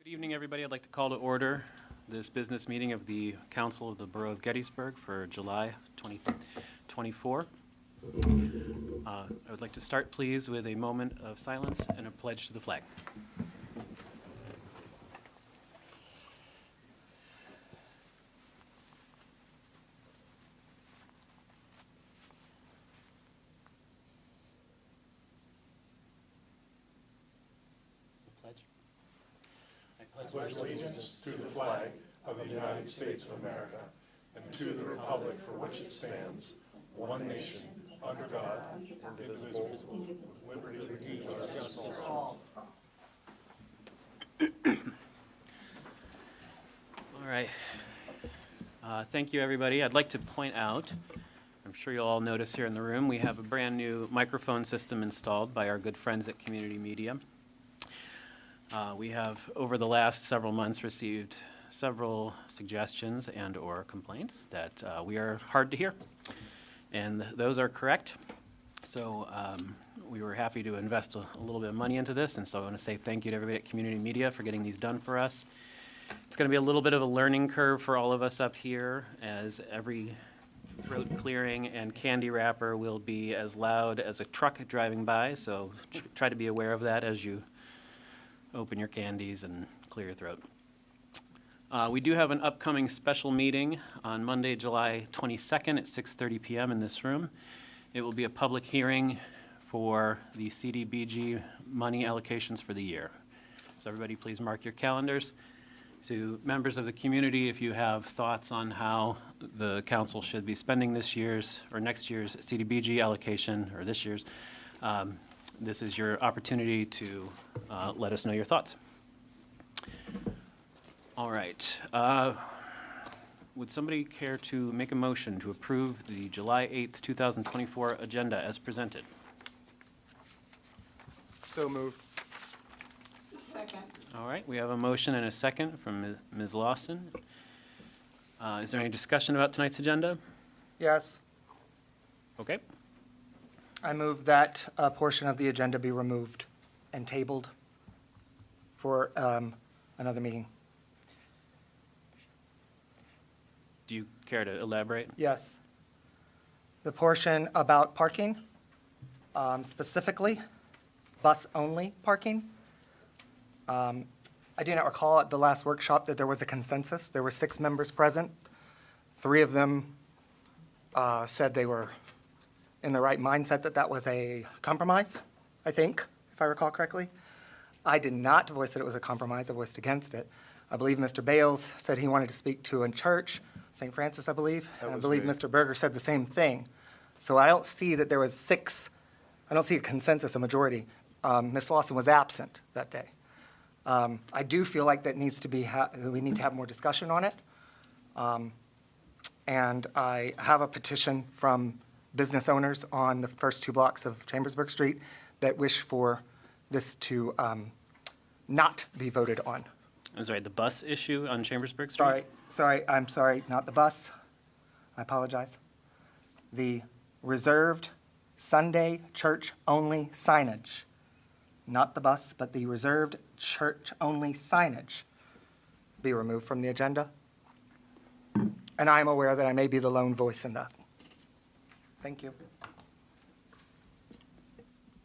Good evening, everybody. I'd like to call to order this business meeting of the Council of the Borough of Gettysburg for July 2024. I would like to start, please, with a moment of silence and a pledge to the flag. I pledge allegiance to the flag of the United States of America and to the republic for which it stands, one nation, under God, indivisible, with liberty and justice for all. All right. Thank you, everybody. I'd like to point out, I'm sure you'll all notice here in the room, we have a brand new microphone system installed by our good friends at Community Media. We have, over the last several months, received several suggestions and or complaints that we are hard to hear, and those are correct. So we were happy to invest a little bit of money into this, and so I want to say thank you to everybody at Community Media for getting these done for us. It's going to be a little bit of a learning curve for all of us up here, as every throat clearing and candy wrapper will be as loud as a truck driving by, so try to be aware of that as you open your candies and clear your throat. We do have an upcoming special meeting on Monday, July 22nd at 6:30 p.m. in this room. It will be a public hearing for the CDBG money allocations for the year. So everybody please mark your calendars. To members of the community, if you have thoughts on how the council should be spending this year's or next year's CDBG allocation, or this year's, this is your opportunity to let us know your thoughts. All right. Would somebody care to make a motion to approve the July 8th, 2024 agenda as presented? So moved. Second. All right. We have a motion and a second from Ms. Lawson. Is there any discussion about tonight's agenda? Yes. Okay. I move that a portion of the agenda be removed and tabled for another meeting. Do you care to elaborate? Yes. The portion about parking, specifically bus-only parking. I do not recall at the last workshop that there was a consensus. There were 6 members present. 3 of them said they were in the right mindset that that was a compromise, I think, if I recall correctly. I did not voice that it was a compromise. I voiced against it. I believe Mr. Bales said he wanted to speak to a church, St. Francis, I believe. And I believe Mr. Berger said the same thing. So I don't see that there was 6. I don't see a consensus, a majority. Ms. Lawson was absent that day. I do feel like that needs to be, we need to have more discussion on it. And I have a petition from business owners on the first 2 blocks of Chambersburg Street that wish for this to not be voted on. I'm sorry, the bus issue on Chambersburg Street? I'm sorry, not the bus. I apologize. The reserved Sunday church-only signage, not the bus, but the reserved church-only signage be removed from the agenda. And I am aware that I may be the lone voice in that. Thank you.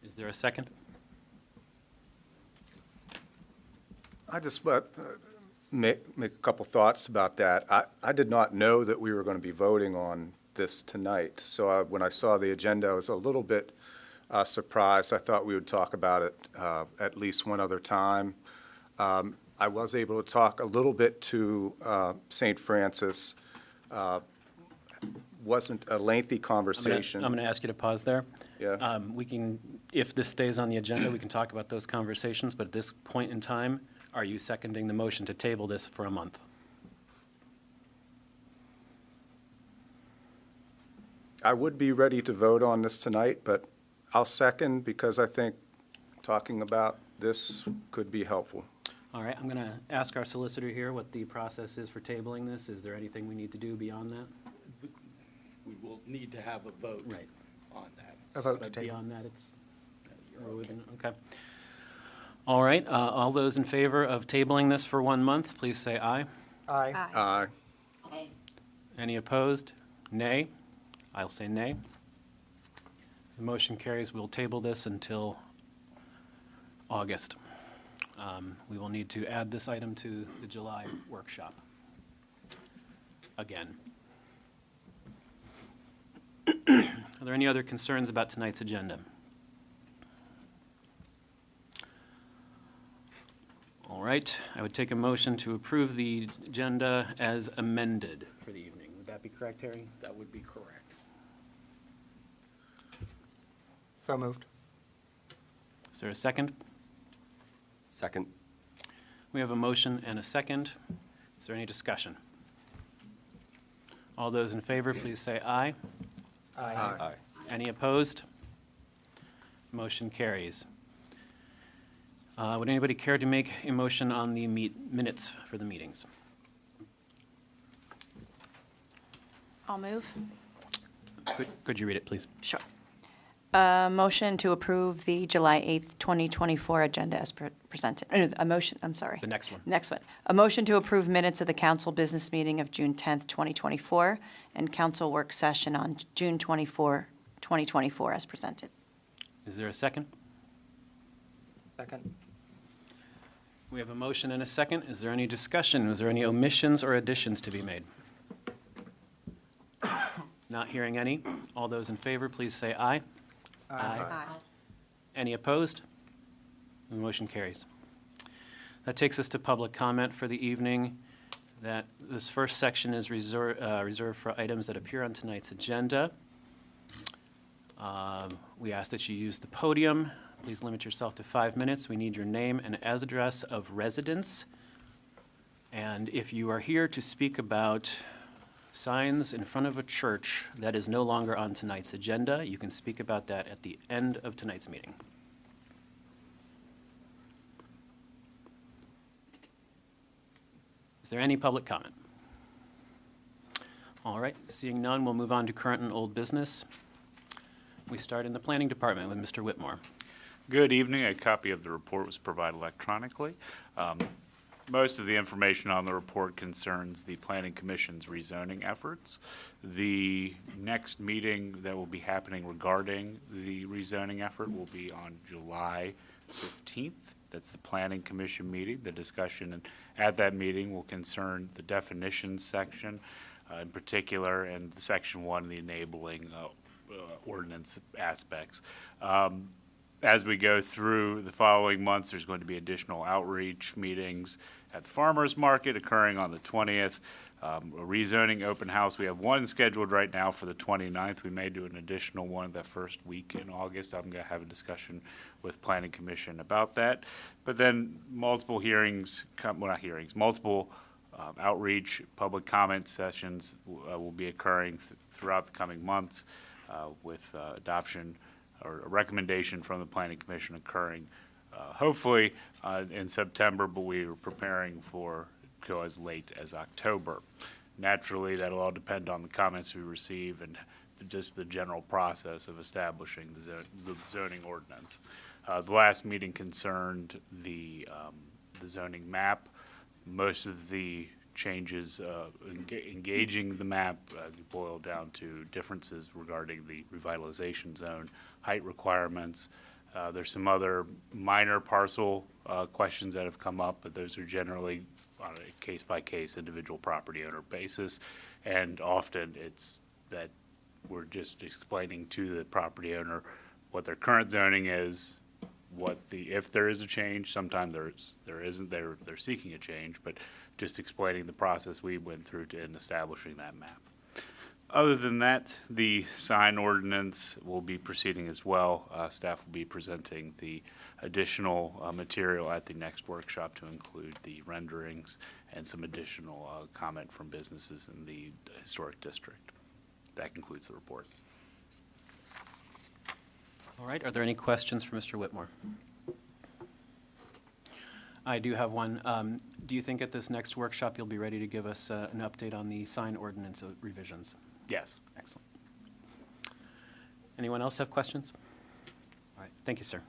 Is there a second? I just make a couple thoughts about that. I did not know that we were going to be voting on this tonight. So when I saw the agenda, I was a little bit surprised. I thought we would talk about it at least one other time. I was able to talk a little bit to St. Francis. Wasn't a lengthy conversation. I'm going to ask you to pause there. Yeah. We can, if this stays on the agenda, we can talk about those conversations, but at this point in time, are you seconding the motion to table this for a month? I would be ready to vote on this tonight, but I'll second because I think talking about this could be helpful. All right, I'm going to ask our solicitor here what the process is for tabling this. Is there anything we need to do beyond that? We will need to have a vote Right. on that. A vote to But table. beyond that, it's, okay. All right, all those in favor of tabling this for 1 month, please say aye. Aye. Aye. Aye. Any opposed? Nay? I'll say nay. The motion carries. We'll table this until August. We will need to add this item to the July workshop again. Are there any other concerns about tonight's agenda? All right, I would take a motion to approve the agenda as amended for the evening. Would that be correct, Harry? That would be correct. So moved. Is there a second? Second. We have a motion and a second. Is there any discussion? All those in favor, please say aye. Aye. Any opposed? Motion carries. Would anybody care to make a motion on the minutes for the meetings? I'll move. Could you read it, please? Sure. Motion to approve the July 8th, 2024 agenda as presented. A motion, I'm sorry. The next one. Next one. A motion to approve minutes of the council business meeting of June 10th, 2024, and council work session on June 24, 2024 as presented. Is there a second? Second. We have a motion and a second. Is there any discussion? Is there any omissions or additions to be made? Not hearing any. All those in favor, please say aye. Any opposed? The motion carries. That takes us to public comment for the evening. This first section is reserved for items that appear on tonight's agenda. We ask that you use the podium. Please limit yourself to 5 minutes. We need your name and address of residence. And if you are here to speak about signs in front of a church that is no longer on tonight's agenda, you can speak about that at the end of tonight's meeting. Is there any public comment? All right, seeing none, we'll move on to current and old business. We start in the planning department with Mr. Whitmore. Good evening. A copy of the report was provided electronically. Most of the information on the report concerns the Planning Commission's rezoning efforts. The next meeting that will be happening regarding the rezoning effort will be on July 15th. That's the Planning Commission meeting. The discussion at that meeting will concern the definitions section in particular, and the Section 1, the enabling ordinance aspects. As we go through the following months, there's going to be additional outreach meetings at the farmers market occurring on the 20th. A rezoning open house, we have one scheduled right now for the 29th. We may do an additional one the first week in August. I'm going to have a discussion with Planning Commission about that. But then multiple hearings, multiple outreach, public comment sessions will be occurring throughout the coming months with adoption or a recommendation from the Planning Commission occurring hopefully in September, but we are preparing for go as late as October. Naturally, that'll all depend on the comments we receive and just the general process of establishing the zoning ordinance. The last meeting concerned the zoning map. Most of the changes engaging the map boil down to differences regarding the revitalization zone, height requirements. There's some other minor parcel questions that have come up, but those are generally on a case-by-case individual property owner basis. And often it's that we're just explaining to the property owner what their current zoning is, if there is a change. Sometimes there isn't, they're seeking a change, but just explaining the process we went through in establishing that map. Other than that, the sign ordinance will be proceeding as well. Staff will be presenting the additional material at the next workshop to include the renderings and some additional comment from businesses in the historic district. That concludes the report. All right, are there any questions for Mr. Whitmore? I do have one. Do you think at this next workshop you'll be ready to give us an update on the sign ordinance revisions? Yes. Excellent. Anyone else have questions? All right, thank you, sir.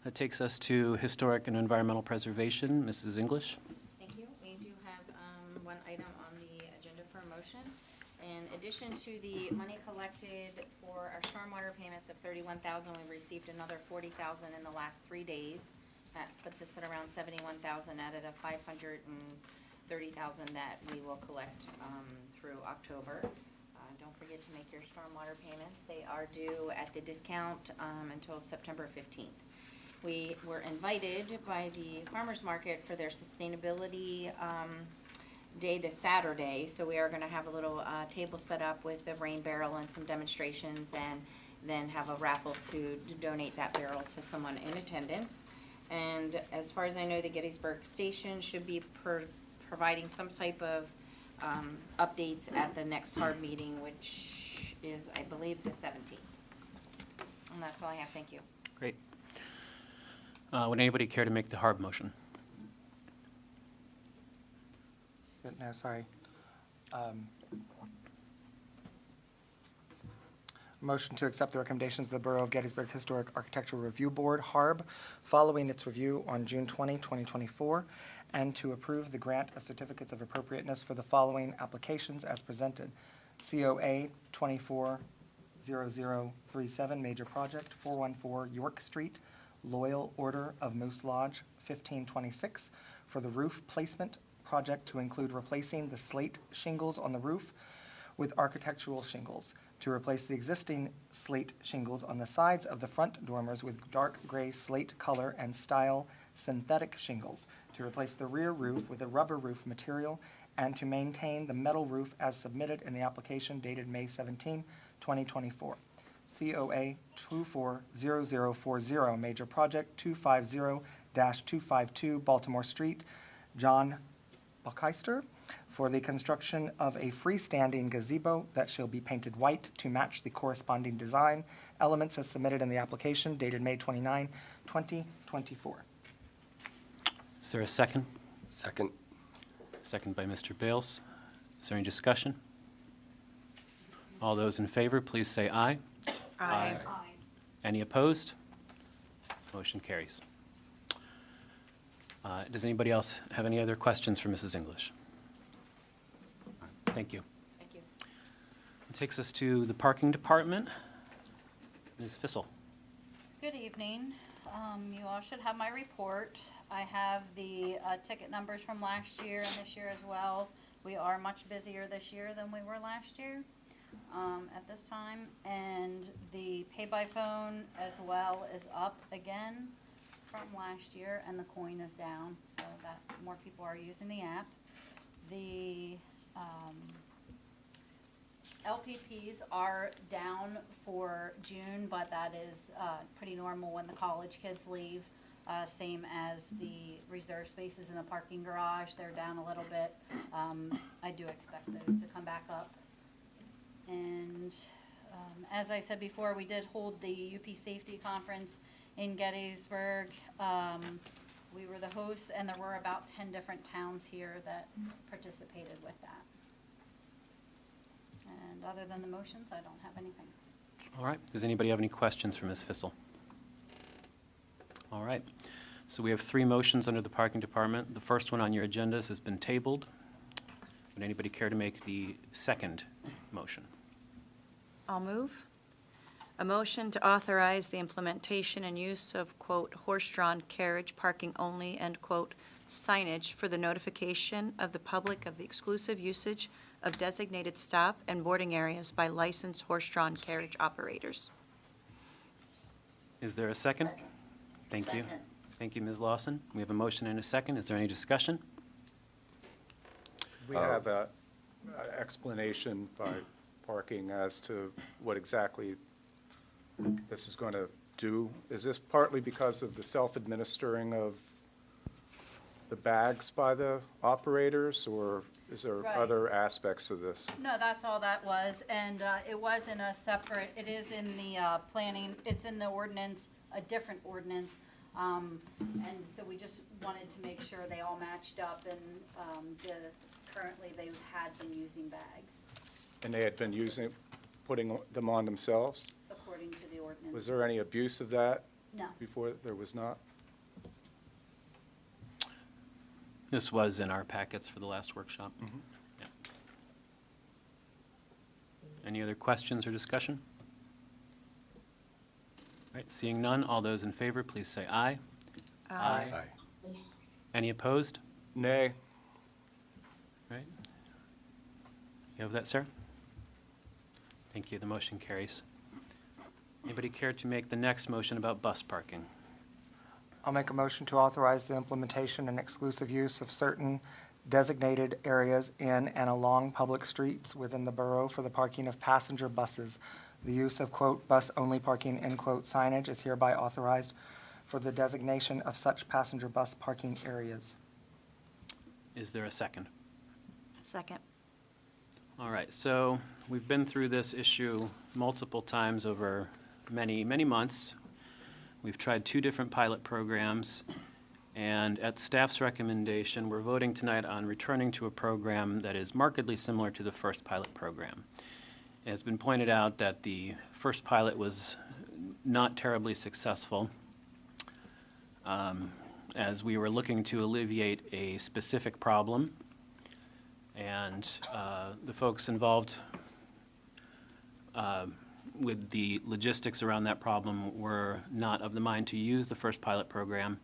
That takes us to Historic and Environmental Preservation. Mrs. English? Thank you. We do have one item on the agenda for a motion. In addition to the money collected for our stormwater payments of $31,000, we've received another $40,000 in the last 3 days. That puts us at around $71,000 out of the $530,000 that we will collect through October. Don't forget to make your stormwater payments. They are due at the discount until September 15th. We were invited by the farmers market for their sustainability day this Saturday, so we are gonna have a little table set up with the rain barrel and some demonstrations, and then have a raffle to donate that barrel to someone in attendance. And as far as I know, the Gettysburg Station should be providing some type of updates at the next HARB meeting, which is, I believe, the 17th. And that's all I have. Thank you. Great. Would anybody care to make the HARB motion? No, sorry. Motion to accept the recommendations of the Borough of Gettysburg Historic Architectural Review Board, HARB, following its review on June 20, 2024, and to approve the grant of certificates of appropriateness for the following applications as presented. COA 240037, Major Project, 414 York Street, Loyal Order of Moose Lodge, 1526, for the roof placement project to include replacing the slate shingles on the roof with architectural shingles, to replace the existing slate shingles on the sides of the front dormers with dark gray slate color and style synthetic shingles, to replace the rear roof with a rubber roof material, and to maintain the metal roof as submitted in the application dated May 17, 2024. COA 240040, Major Project 250-252 Baltimore Street, John Buckeister, for the construction of a freestanding gazebo that shall be painted white to match the corresponding design elements as submitted in the application dated May 29, 2024. Is there a second? Second. Second by Mr. Bales. Is there any discussion? All those in favor, please say aye. Aye. Aye. Any opposed? Motion carries. Does anybody else have any other questions for Mrs. English? Thank you. Thank you. It takes us to the Parking Department. Ms. Fissel. Good evening. You all should have my report. I have the ticket numbers from last year and this year as well. We are much busier this year than we were last year at this time. And the pay by phone as well is up again from last year, and the coin is down, so that more people are using the app. The LPPs are down for June, but that is pretty normal when the college kids leave. Same as the reserve spaces in the parking garage, they're down a little bit. I do expect those to come back up. And as I said before, we did hold the UP Safety Conference in Gettysburg. We were the hosts, and there were about 10 different towns here that participated with that. And other than the motions, I don't have anything. All right. Does anybody have any questions for Ms. Fissel? All right. So we have 3 motions under the Parking Department. The first one on your agendas has been tabled. Would anybody care to make the second motion? I'll move. A motion to authorize the implementation and use of, quote, horse-drawn carriage parking only, end quote, signage for the notification of the public of the exclusive usage of designated stop and boarding areas by licensed horse-drawn carriage operators. Is there a second? Thank you. Second. Thank you, Ms. Lawson. We have a motion and a second. Is there any discussion? We have an explanation by parking as to what exactly this is going to do. Is this partly because of the self-administering of the bags by the operators, or is there Right. other aspects of this? No, that's all that was, and it was in a separate, it is in the planning, it's in the ordinance, a different ordinance. And so we just wanted to make sure they all matched up, and currently they had been using bags, And they had been putting them on themselves? according to the ordinance. Was there any abuse of that No. before there was not? This was in our packets for the last workshop. Yeah. Any other questions or discussion? All right, seeing none, all those in favor, please say aye. Aye. Any opposed? Nay. Right. You have that, sir? Thank you. The motion carries. Anybody care to make the next motion about bus parking? I'll make a motion to authorize the implementation and exclusive use of certain designated areas in and along public streets within the borough for the parking of passenger buses. The use of, quote, "bus-only parking," end quote, signage is hereby authorized for the designation of such passenger bus parking areas. Is there a second? Second. All right, so we've been through this issue multiple times over many, many months. We've tried 2 different pilot programs, and at staff's recommendation, we're voting tonight on returning to a program that is markedly similar to the first pilot program. It has been pointed out that the first pilot was not terribly successful, as we were looking to alleviate a specific problem, and the folks involved with the logistics around that problem were not of the mind to use the first pilot program.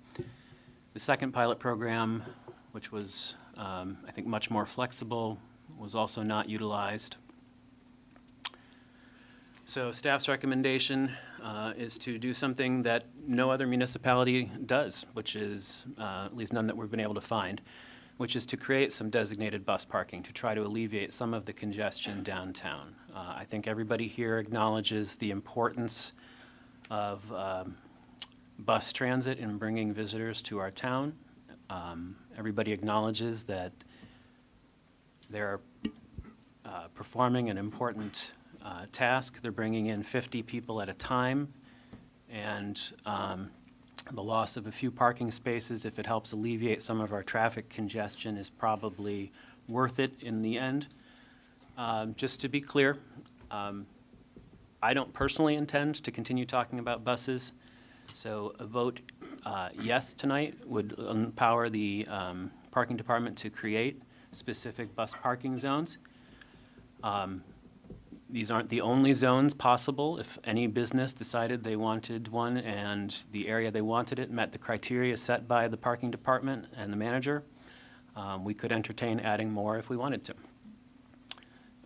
The second pilot program, which was, I think, much more flexible, was also not utilized. So staff's recommendation is to do something that no other municipality does, which is, at least none that we've been able to find, which is to create some designated bus parking to try to alleviate some of the congestion downtown. I think everybody here acknowledges the importance of bus transit in bringing visitors to our town. Everybody acknowledges that they're performing an important task. They're bringing in 50 people at a time, and the loss of a few parking spaces, if it helps alleviate some of our traffic congestion, is probably worth it in the end. Just to be clear, I don't personally intend to continue talking about buses, so a vote yes tonight would empower the parking department to create specific bus parking zones. These aren't the only zones possible. If any business decided they wanted one and the area they wanted it met the criteria set by the parking department and the manager, we could entertain adding more if we wanted to.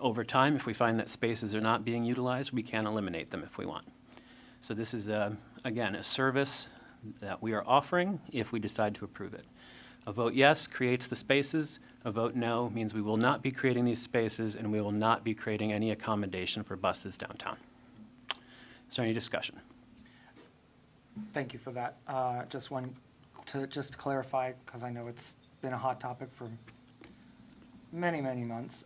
Over time, if we find that spaces are not being utilized, we can eliminate them if we want. So this is, again, a service that we are offering if we decide to approve it. A vote yes creates the spaces. A vote no means we will not be creating these spaces, and we will not be creating any accommodation for buses downtown. Is there any discussion? Thank you for that. Just to clarify, because I know it's been a hot topic for many, many months.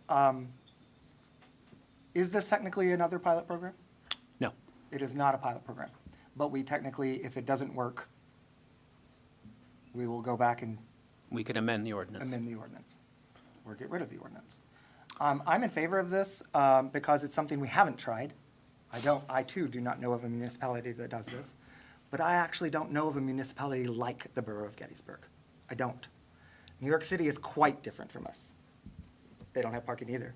Is this technically another pilot program? No. It is not a pilot program, but we technically, if it doesn't work, we will go back and We could amend the ordinance. amend the ordinance or get rid of the ordinance. I'm in favor of this because it's something we haven't tried. I too do not know of a municipality that does this, but I actually don't know of a municipality like the Borough of Gettysburg. I don't. New York City is quite different from us. They don't have parking either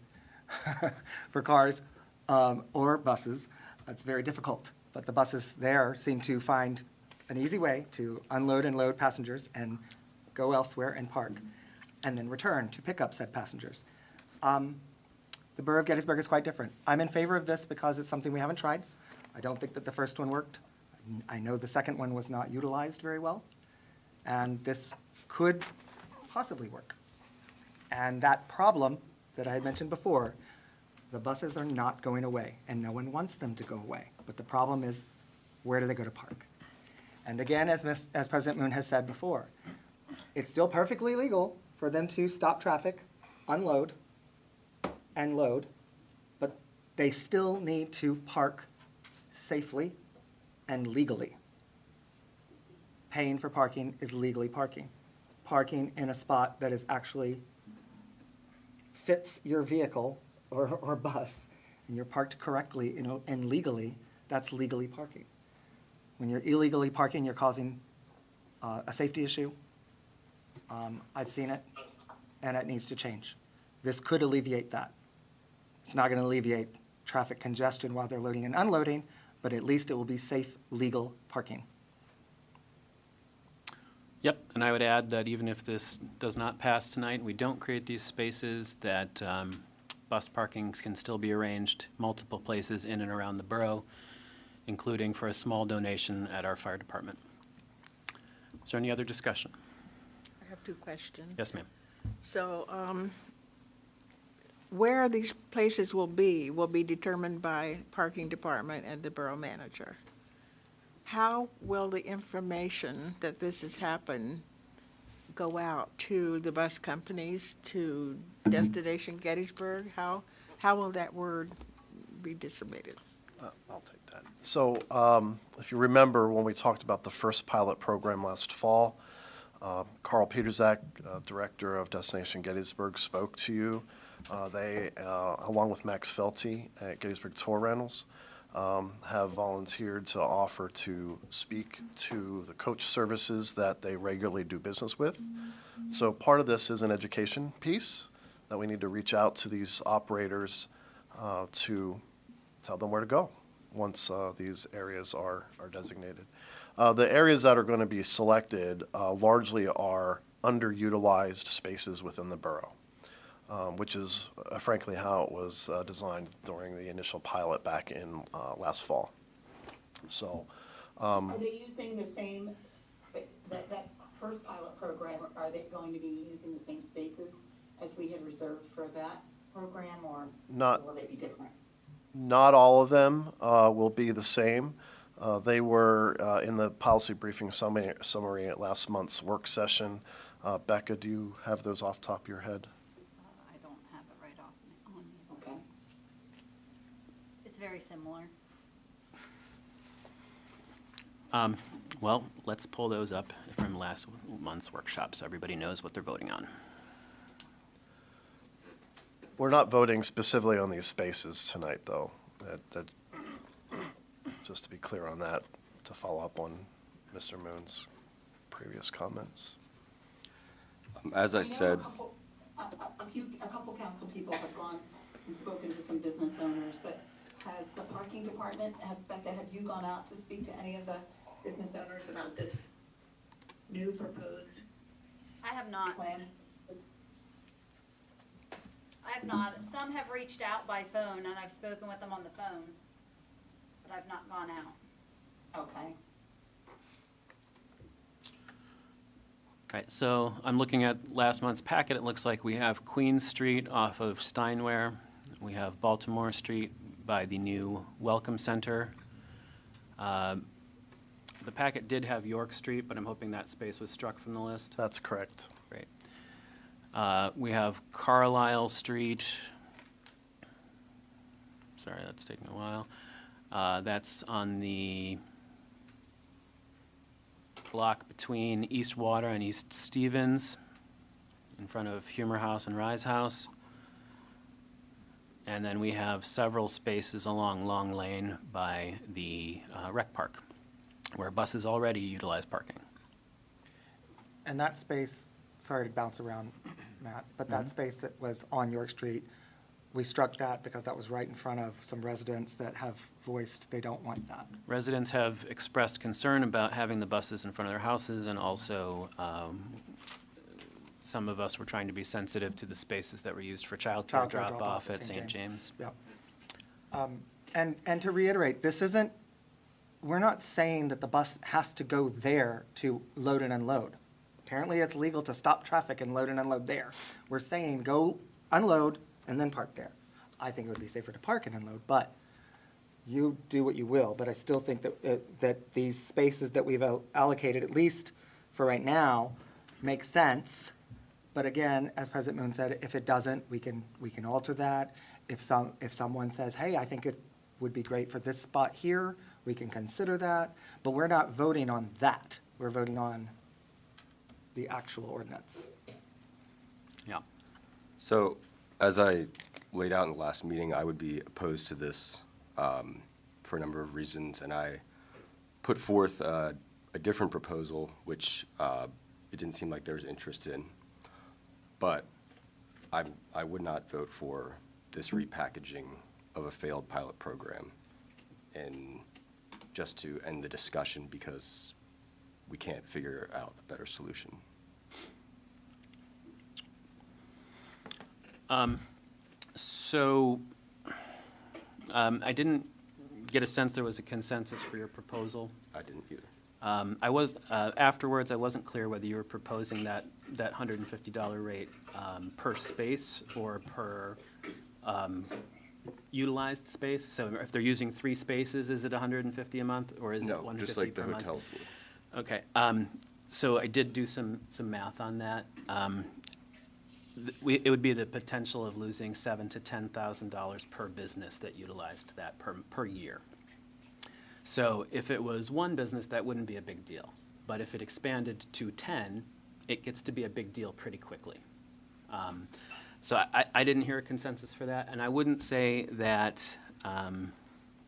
for cars or buses. It's very difficult, but the buses there seem to find an easy way to unload and load passengers and go elsewhere and park, and then return to pick up said passengers. The Borough of Gettysburg is quite different. I'm in favor of this because it's something we haven't tried. I don't think that the first one worked. I know the second one was not utilized very well, and this could possibly work. And that problem that I had mentioned before, the buses are not going away, and no one wants them to go away. But the problem is, where do they go to park? And again, as President Moon has said before, it's still perfectly legal for them to stop traffic, unload, and load, but they still need to park safely and legally. Paying for parking is legally parking. Parking in a spot that is actually fits your vehicle or bus, and you're parked correctly and legally, that's legally parking. When you're illegally parking, you're causing a safety issue. I've seen it, and it needs to change. This could alleviate that. It's not going to alleviate traffic congestion while they're loading and unloading, but at least it will be safe, legal parking. Yep, and I would add that even if this does not pass tonight, we don't create these spaces, that bus parking can still be arranged multiple places in and around the borough, including for a small donation at our fire department. Is there any other discussion? I have two questions. Yes, ma'am. So, where these places will be determined by parking department and the borough manager. How will the information that this has happened go out to the bus companies, to Destination Gettysburg? How will that word be disseminated? I'll take that. So if you remember when we talked about the first pilot program last fall, Carl Peterzak, Director of Destination Gettysburg, spoke to you. They, along with Max Felty at Gettysburg Tour Rentals, have volunteered to offer to speak to the coach services that they regularly do business with. So part of this is an education piece that we need to reach out to these operators to tell them where to go once these areas are designated. The areas that are going to be selected largely are underutilized spaces within the borough, which is frankly how it was designed during the initial pilot back in last fall. So, Are they using the same, that first pilot program, are they going to be using the same spaces as we had reserved for that program, or will they be different? not all of them will be the same. They were in the policy briefing summary at last month's work session. Becca, do you have those off the top of your head? I don't have it right off on me. Okay. It's very similar. Well, let's pull those up from last month's workshop so everybody knows what they're voting on. We're not voting specifically on these spaces tonight, though. Just to be clear on that, to follow up on Mr. Moon's previous comments. As I said, A couple council people have gone and spoken to some business owners, but has the parking department, Becca, have you gone out to speak to any of the business owners about this new proposed I have not. plan? I have not. Some have reached out by phone, and I've spoken with them on the phone, but I've not gone out. Okay. All right, so I'm looking at last month's packet. It looks like we have Queen Street off of Steinware. We have Baltimore Street by the new Welcome Center. The packet did have York Street, but I'm hoping that space was struck from the list. That's correct. Great. We have Carlisle Street. Sorry, that's taking a while. That's on the block between East Water and East Stevens, in front of Humor House and Rise House. And then we have several spaces along Long Lane by the rec park, where buses already utilize parking. And that space, sorry to bounce around, Matt, but that space that was on York Street, we struck that because that was right in front of some residents that have voiced they don't want that. Residents have expressed concern about having the buses in front of their houses, and also some of us were trying to be sensitive to the spaces that were used for childcare drop-off at St. James. Yep. And to reiterate, this isn't, we're not saying that the bus has to go there to load and unload. Apparently, it's legal to stop traffic and load and unload there. We're saying go unload and then park there. I think it would be safer to park and unload, but you do what you will. But I still think that, that these spaces that we've allocated, at least for right now, make sense. But again, as President Moon said, if it doesn't, we can alter that. If someone says, hey, I think it would be great for this spot here, we can consider that. But we're not voting on that. We're voting on the actual ordinance. Yeah. so as I laid out in the last meeting, I would be opposed to this for a number of reasons, and I put forth a different proposal, which it didn't seem like there was interest in. But I would not vote for this repackaging of a failed pilot program and just to end the discussion because we can't figure out a better solution. I didn't get a sense there was a consensus for your proposal. I didn't either. Afterwards, I wasn't clear whether you were proposing that $150 rate per space or per utilized space. So if they're using 3 spaces, is it $150 a month, or is it $150 per month? No, just like the hotels would. Okay, so I did do some math on that. It would be the potential of losing $7,000 to $10,000 per business that utilized that per year. So if it was one business, that wouldn't be a big deal. But if it expanded to 10, it gets to be a big deal pretty quickly. So I didn't hear a consensus for that, and I wouldn't say that,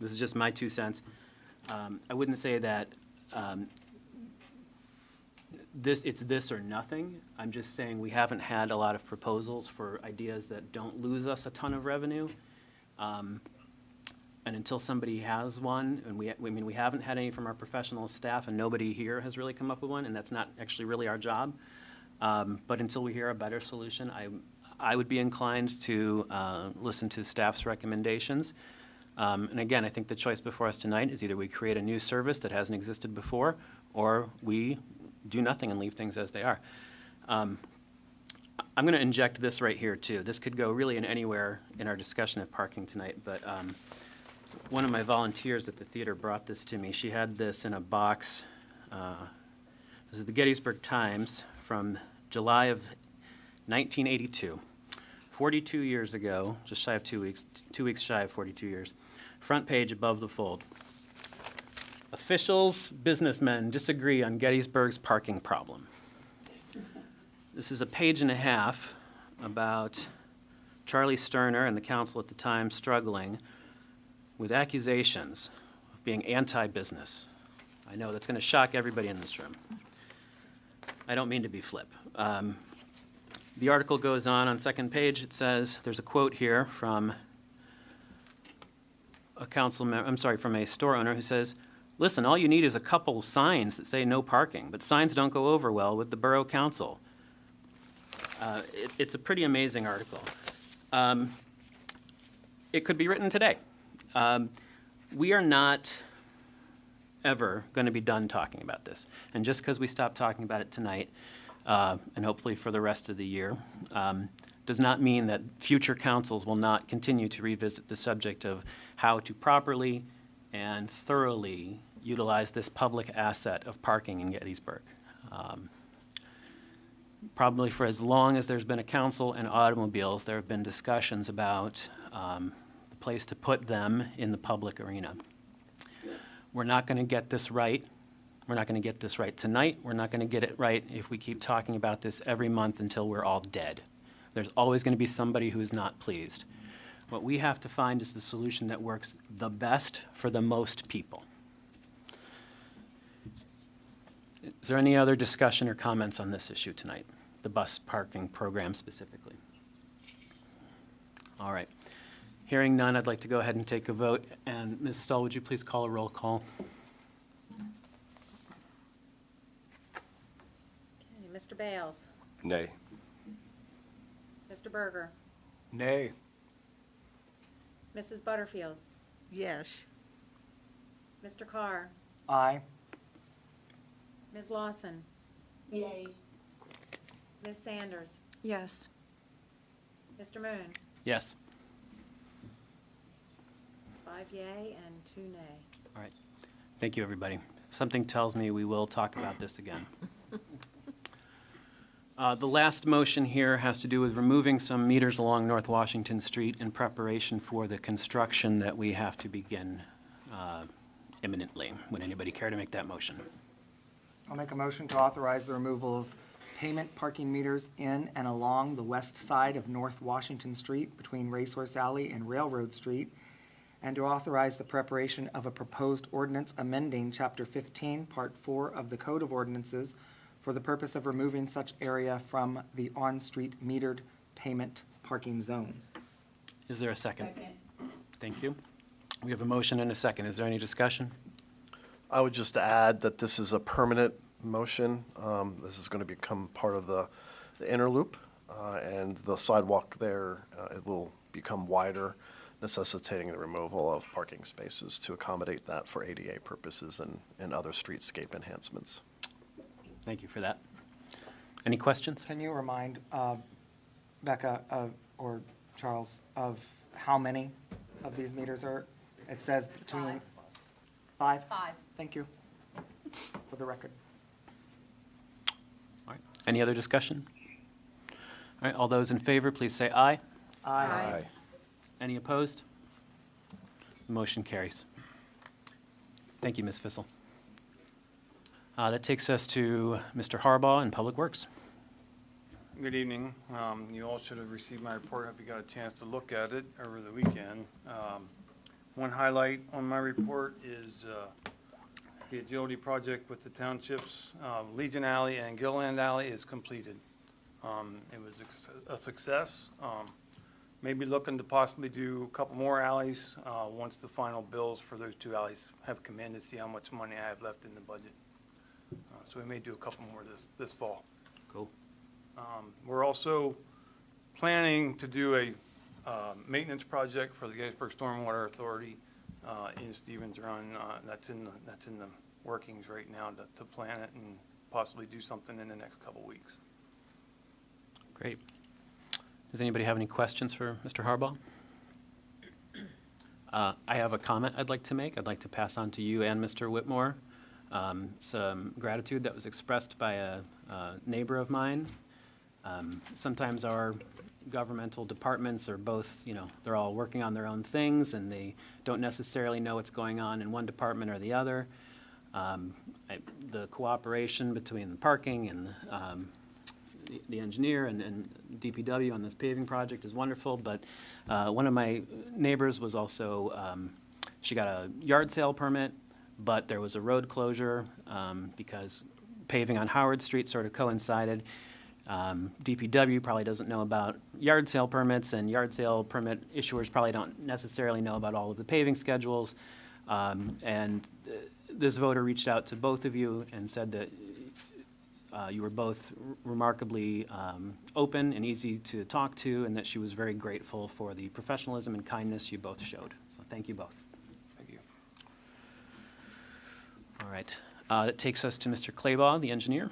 this is just my 2 cents, I wouldn't say that it's this or nothing. I'm just saying we haven't had a lot of proposals for ideas that don't lose us a ton of revenue. And until somebody has one, and we haven't had any from our professional staff, and nobody here has really come up with one, and that's not actually really our job. But until we hear a better solution, I would be inclined to listen to staff's recommendations. And again, I think the choice before us tonight is either we create a new service that hasn't existed before, or we do nothing and leave things as they are. I'm going to inject this right here, too. This could go really in anywhere in our discussion of parking tonight, but one of my volunteers at the theater brought this to me. She had this in a box. This is the Gettysburg Times from July of 1982. 42 years ago, just shy of 2 weeks, 2 weeks shy of 42 years. Front page above the fold. Officials, businessmen disagree on Gettysburg's parking problem. This is a page and a half about Charlie Sterner and the council at the time struggling with accusations of being anti-business. I know that's going to shock everybody in this room. I don't mean to be flip. The article goes on second page. It says, there's a quote here from from a store owner who says, "Listen, all you need is a couple signs that say no parking, but signs don't go over well with the borough council." It's a pretty amazing article. It could be written today. We are not ever going to be done talking about this. And just because we stop talking about it tonight, and hopefully for the rest of the year, does not mean that future councils will not continue to revisit the subject of how to properly and thoroughly utilize this public asset of parking in Gettysburg. Probably for as long as there's been a council and automobiles, there have been discussions about the place to put them in the public arena. We're not going to get this right. We're not going to get this right tonight. We're not going to get it right if we keep talking about this every month until we're all dead. There's always going to be somebody who is not pleased. What we have to find is the solution that works the best for the most people. Is there any other discussion or comments on this issue tonight, the bus parking program specifically? All right. Hearing none, I'd like to go ahead and take a vote. And Ms. Stull, would you please call a roll call? Okay, Mr. Bales? Nay. Mr. Berger? Nay. Mrs. Butterfield? Yes. Mr. Carr? Aye. Ms. Lawson? Yay. Ms. Sanders? Yes. Mr. Moon? Yes. 5 yea and 2 nay. All right. Thank you, everybody. Something tells me we will talk about this again. The last motion here has to do with removing some meters along North Washington Street in preparation for the construction that we have to begin imminently. Would anybody care to make that motion? I'll make a motion to authorize the removal of payment parking meters in and along the west side of North Washington Street between Racehorse Alley and Railroad Street, and to authorize the preparation of a proposed ordinance amending Chapter 15, Part 4 of the Code of Ordinances for the purpose of removing such area from the on-street metered payment parking zones. Is there a second? Thank you. We have a motion and a second. Is there any discussion? I would just add that this is a permanent motion. This is going to become part of the inner loop, and the sidewalk there, it will become wider, necessitating the removal of parking spaces to accommodate that for ADA purposes and other streetscape enhancements. Thank you for that. Any questions? Can you remind Becca or Charles of how many of these meters are? It says between five? Five. Thank you, for the record. All right. Any other discussion? All right, all those in favor, please say aye. Aye. Any opposed? Motion carries. Thank you, Ms. Fissel. That takes us to Mr. Harbaugh in Public Works. Good evening. You all should have received my report. Hope you got a chance to look at it over the weekend. One highlight on my report is the agility project with the townships. Legion Alley and Gilland Alley is completed. It was a success. Maybe looking to possibly do a couple more alleys once the final bills for those two alleys have come in to see how much money I have left in the budget. So we may do a couple more this fall. Cool. We're also planning to do a maintenance project for the Gettysburg Stormwater Authority in Stevens Run. That's in the workings right now to plan it and possibly do something in the next couple weeks. Great. Does anybody have any questions for Mr. Harbaugh? I have a comment I'd like to make. I'd like to pass on to you and Mr. Whitmore some gratitude that was expressed by a neighbor of mine. Sometimes our governmental departments are both, they're all working on their own things, and they don't necessarily know what's going on in one department or the other. The cooperation between the parking and the engineer and DPW on this paving project is wonderful, but one of my neighbors was also, she got a yard sale permit, but there was a road closure because paving on Howard Street sort of coincided. DPW probably doesn't know about yard sale permits, and yard sale permit issuers probably don't necessarily know about all of the paving schedules. And this voter reached out to both of you and said that you were both remarkably open and easy to talk to, and that she was very grateful for the professionalism and kindness you both showed. So thank you both. Thank you. All right. That takes us to Mr. Claybaugh, the engineer.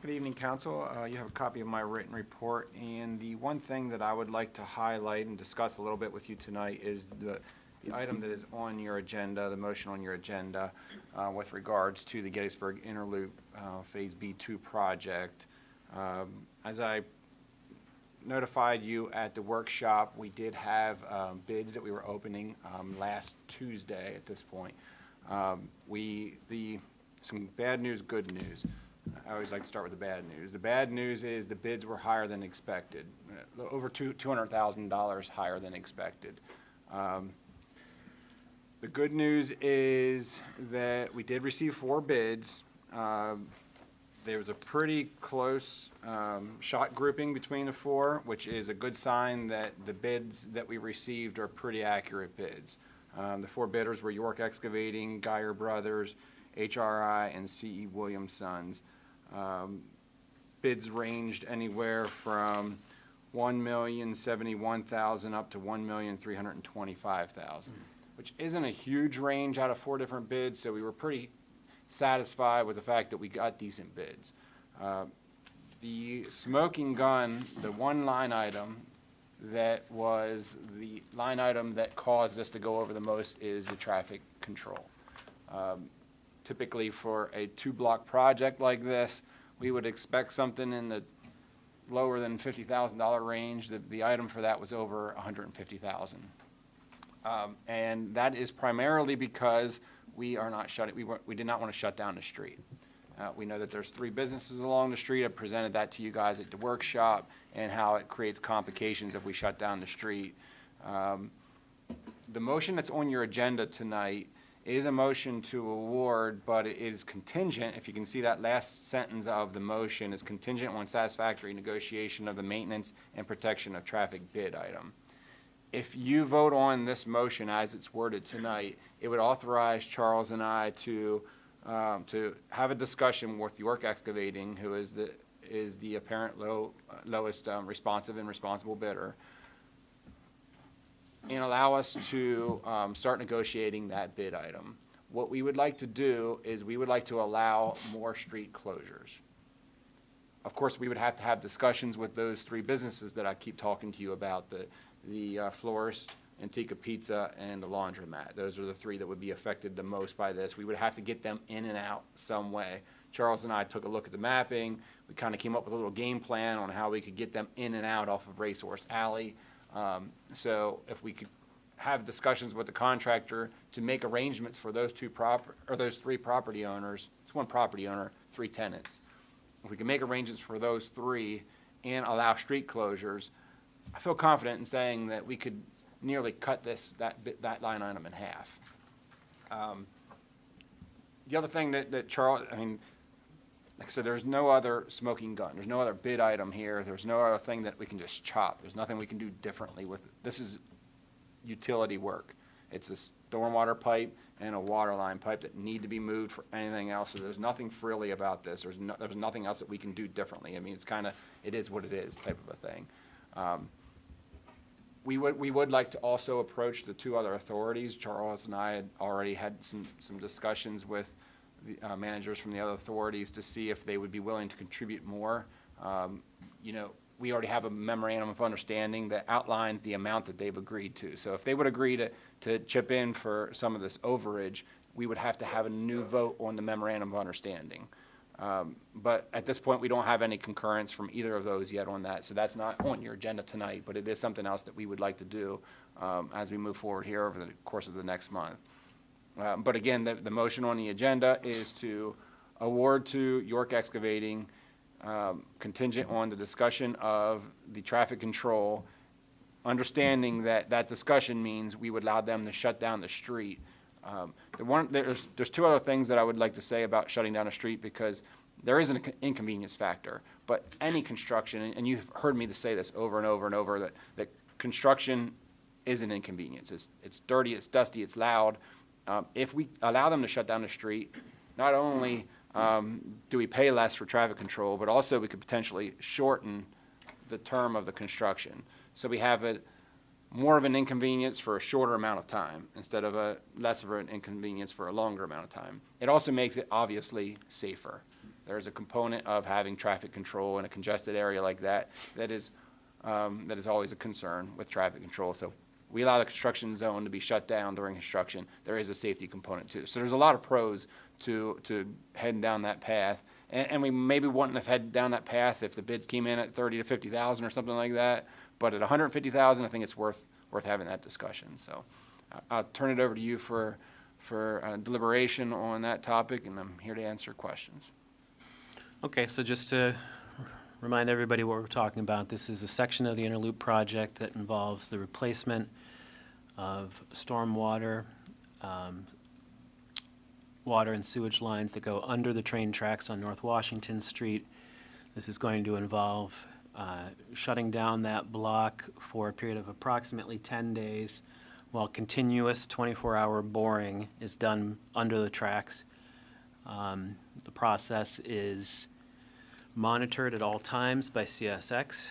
Good evening, Council. You have a copy of my written report, and the one thing that I would like to highlight and discuss a little bit with you tonight is the item that is on your agenda, the motion on your agenda, with regards to the Gettysburg Inner Loop Phase B2 project. As I notified you at the workshop, we did have bids that we were opening last Tuesday at this point. Some bad news, good news. I always like to start with the bad news. The bad news is the bids were higher than expected, over $200,000 higher than expected. The good news is that we did receive 4 bids. There was a pretty close shot grouping between the 4, which is a good sign that the bids that we received are pretty accurate bids. The 4 bidders were York Excavating, Geyer Brothers, HRI, and C.E. Williams Sons. Bids ranged anywhere from $1,071,000 up to $1,325,000, which isn't a huge range out of 4 different bids, so we were pretty satisfied with the fact that we got decent bids. The smoking gun, the one line item that was the line item that caused us to go over the most is the traffic control. Typically for a 2-block project like this, we would expect something in the lower than $50,000 range. The item for that was over $150,000. And that is primarily because we did not want to shut down the street. We know that there's 3 businesses along the street. I presented that to you guys at the workshop and how it creates complications if we shut down the street. The motion that's on your agenda tonight is a motion to award, but it is contingent, if you can see that last sentence of the motion, is contingent on satisfactory negotiation of the maintenance and protection of traffic bid item. If you vote on this motion as it's worded tonight, it would authorize Charles and I to have a discussion with York Excavating, who is the apparent lowest responsive and responsible bidder, and allow us to start negotiating that bid item. What we would like to do is we would like to allow more street closures. Of course, we would have to have discussions with those three businesses that I keep talking to you about, the florist, Antica Pizza, and the laundromat. Those are the three that would be affected the most by this. We would have to get them in and out some way. Charles and I took a look at the mapping. We kind of came up with a little game plan on how we could get them in and out off of Racehorse Alley. So if we could have discussions with the contractor to make arrangements for those those three property owners, it's one property owner, 3 tenants. If we can make arrangements for those three and allow street closures, I feel confident in saying that we could nearly cut that line item in half. The other thing that Charles, like I said, there's no other smoking gun. There's no other bid item here. There's no other thing that we can just chop. There's nothing we can do differently with it. This is utility work. It's a stormwater pipe and a water line pipe that need to be moved for anything else. So there's nothing frilly about this. There's nothing else that we can do differently. It's kind of, it is what it is type of a thing. We would like to also approach the two other authorities. Charles and I had already had some discussions with the managers from the other authorities to see if they would be willing to contribute more. We already have a memorandum of understanding that outlines the amount that they've agreed to. So if they would agree to chip in for some of this overage, we would have to have a new vote on the memorandum of understanding. But at this point, we don't have any concurrence from either of those yet on that. So that's not on your agenda tonight, but it is something else that we would like to do as we move forward here over the course of the next month. But again, the motion on the agenda is to award to York Excavating contingent on the discussion of the traffic control, understanding that discussion means we would allow them to shut down the street. There's two other things that I would like to say about shutting down a street, because there is an inconvenience factor. But any construction, and you've heard me to say this over and over and over, that construction is an inconvenience. It's dirty, it's dusty, it's loud. If we allow them to shut down the street, not only do we pay less for traffic control, but also we could potentially shorten the term of the construction. So we have more of an inconvenience for a shorter amount of time instead of a less of an inconvenience for a longer amount of time. It also makes it obviously safer. There's a component of having traffic control in a congested area like that is always a concern with traffic control. So we allow the construction zone to be shut down during construction. There is a safety component too. So there's a lot of pros to heading down that path. And we maybe wouldn't have headed down that path if the bids came in at 30 to 50,000 or something like that. But at 150,000, I think it's worth having that discussion. So I'll turn it over to you for deliberation on that topic, and I'm here to answer questions. Okay, so just to remind everybody what we're talking about, this is a section of the Inner Loop project that involves the replacement of stormwater, water and sewage lines that go under the train tracks on North Washington Street. This is going to involve shutting down that block for a period of approximately 10 days while continuous 24-hour boring is done under the tracks. The process is monitored at all times by CSX.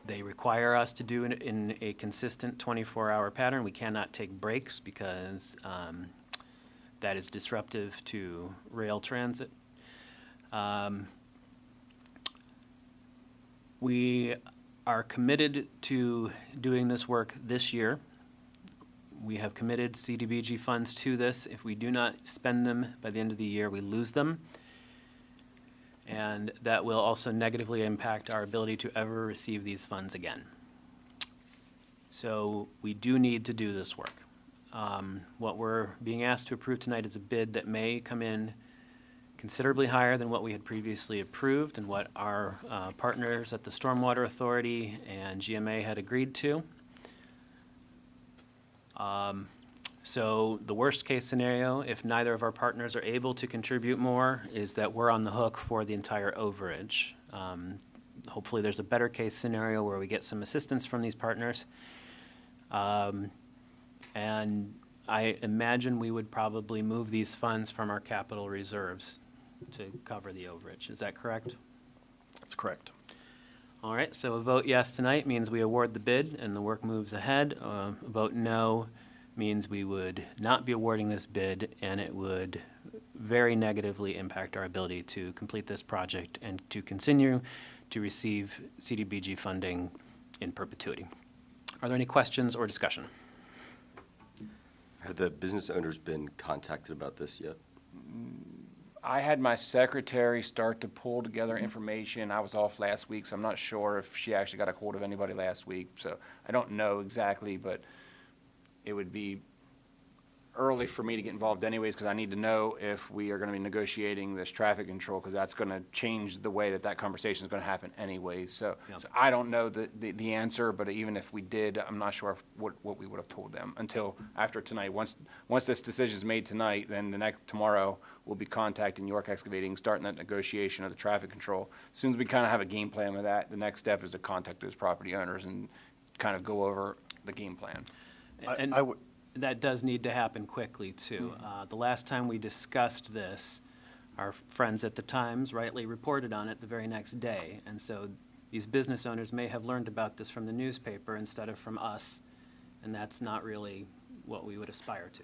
They require us to do it in a consistent 24-hour pattern. We cannot take breaks because that is disruptive to rail transit. We are committed to doing this work this year. We have committed CDBG funds to this. If we do not spend them by the end of the year, we lose them. And that will also negatively impact our ability to ever receive these funds again. So we do need to do this work. What we're being asked to approve tonight is a bid that may come in considerably higher than what we had previously approved and what our partners at the Stormwater Authority and GMA had agreed to. So the worst-case scenario, if neither of our partners are able to contribute more, is that we're on the hook for the entire overage. Hopefully, there's a better-case scenario where we get some assistance from these partners. And I imagine we would probably move these funds from our capital reserves to cover the overage. Is that correct? That's correct. All right, so a vote yes tonight means we award the bid and the work moves ahead. A vote no means we would not be awarding this bid, and it would very negatively impact our ability to complete this project and to continue to receive CDBG funding in perpetuity. Are there any questions or discussion? Have the business owners been contacted about this yet? I had my secretary start to pull together information. I was off last week, so I'm not sure if she actually got a hold of anybody last week. So I don't know exactly, but it would be early for me to get involved anyways, because I need to know if we are going to be negotiating this traffic control, because that's going to change the way that conversation is going to happen anyways. So, Yep. so I don't know the answer, but even if we did, I'm not sure what we would have told them until after tonight. Once this decision is made tonight, then tomorrow we'll be contacting York Excavating, starting that negotiation of the traffic control. As soon as we kind of have a game plan with that, the next step is to contact those property owners and kind of go over the game plan. And I would, that does need to happen quickly, too. The last time we discussed this, our friends at the Times rightly reported on it the very next day. And so these business owners may have learned about this from the newspaper instead of from us, and that's not really what we would aspire to.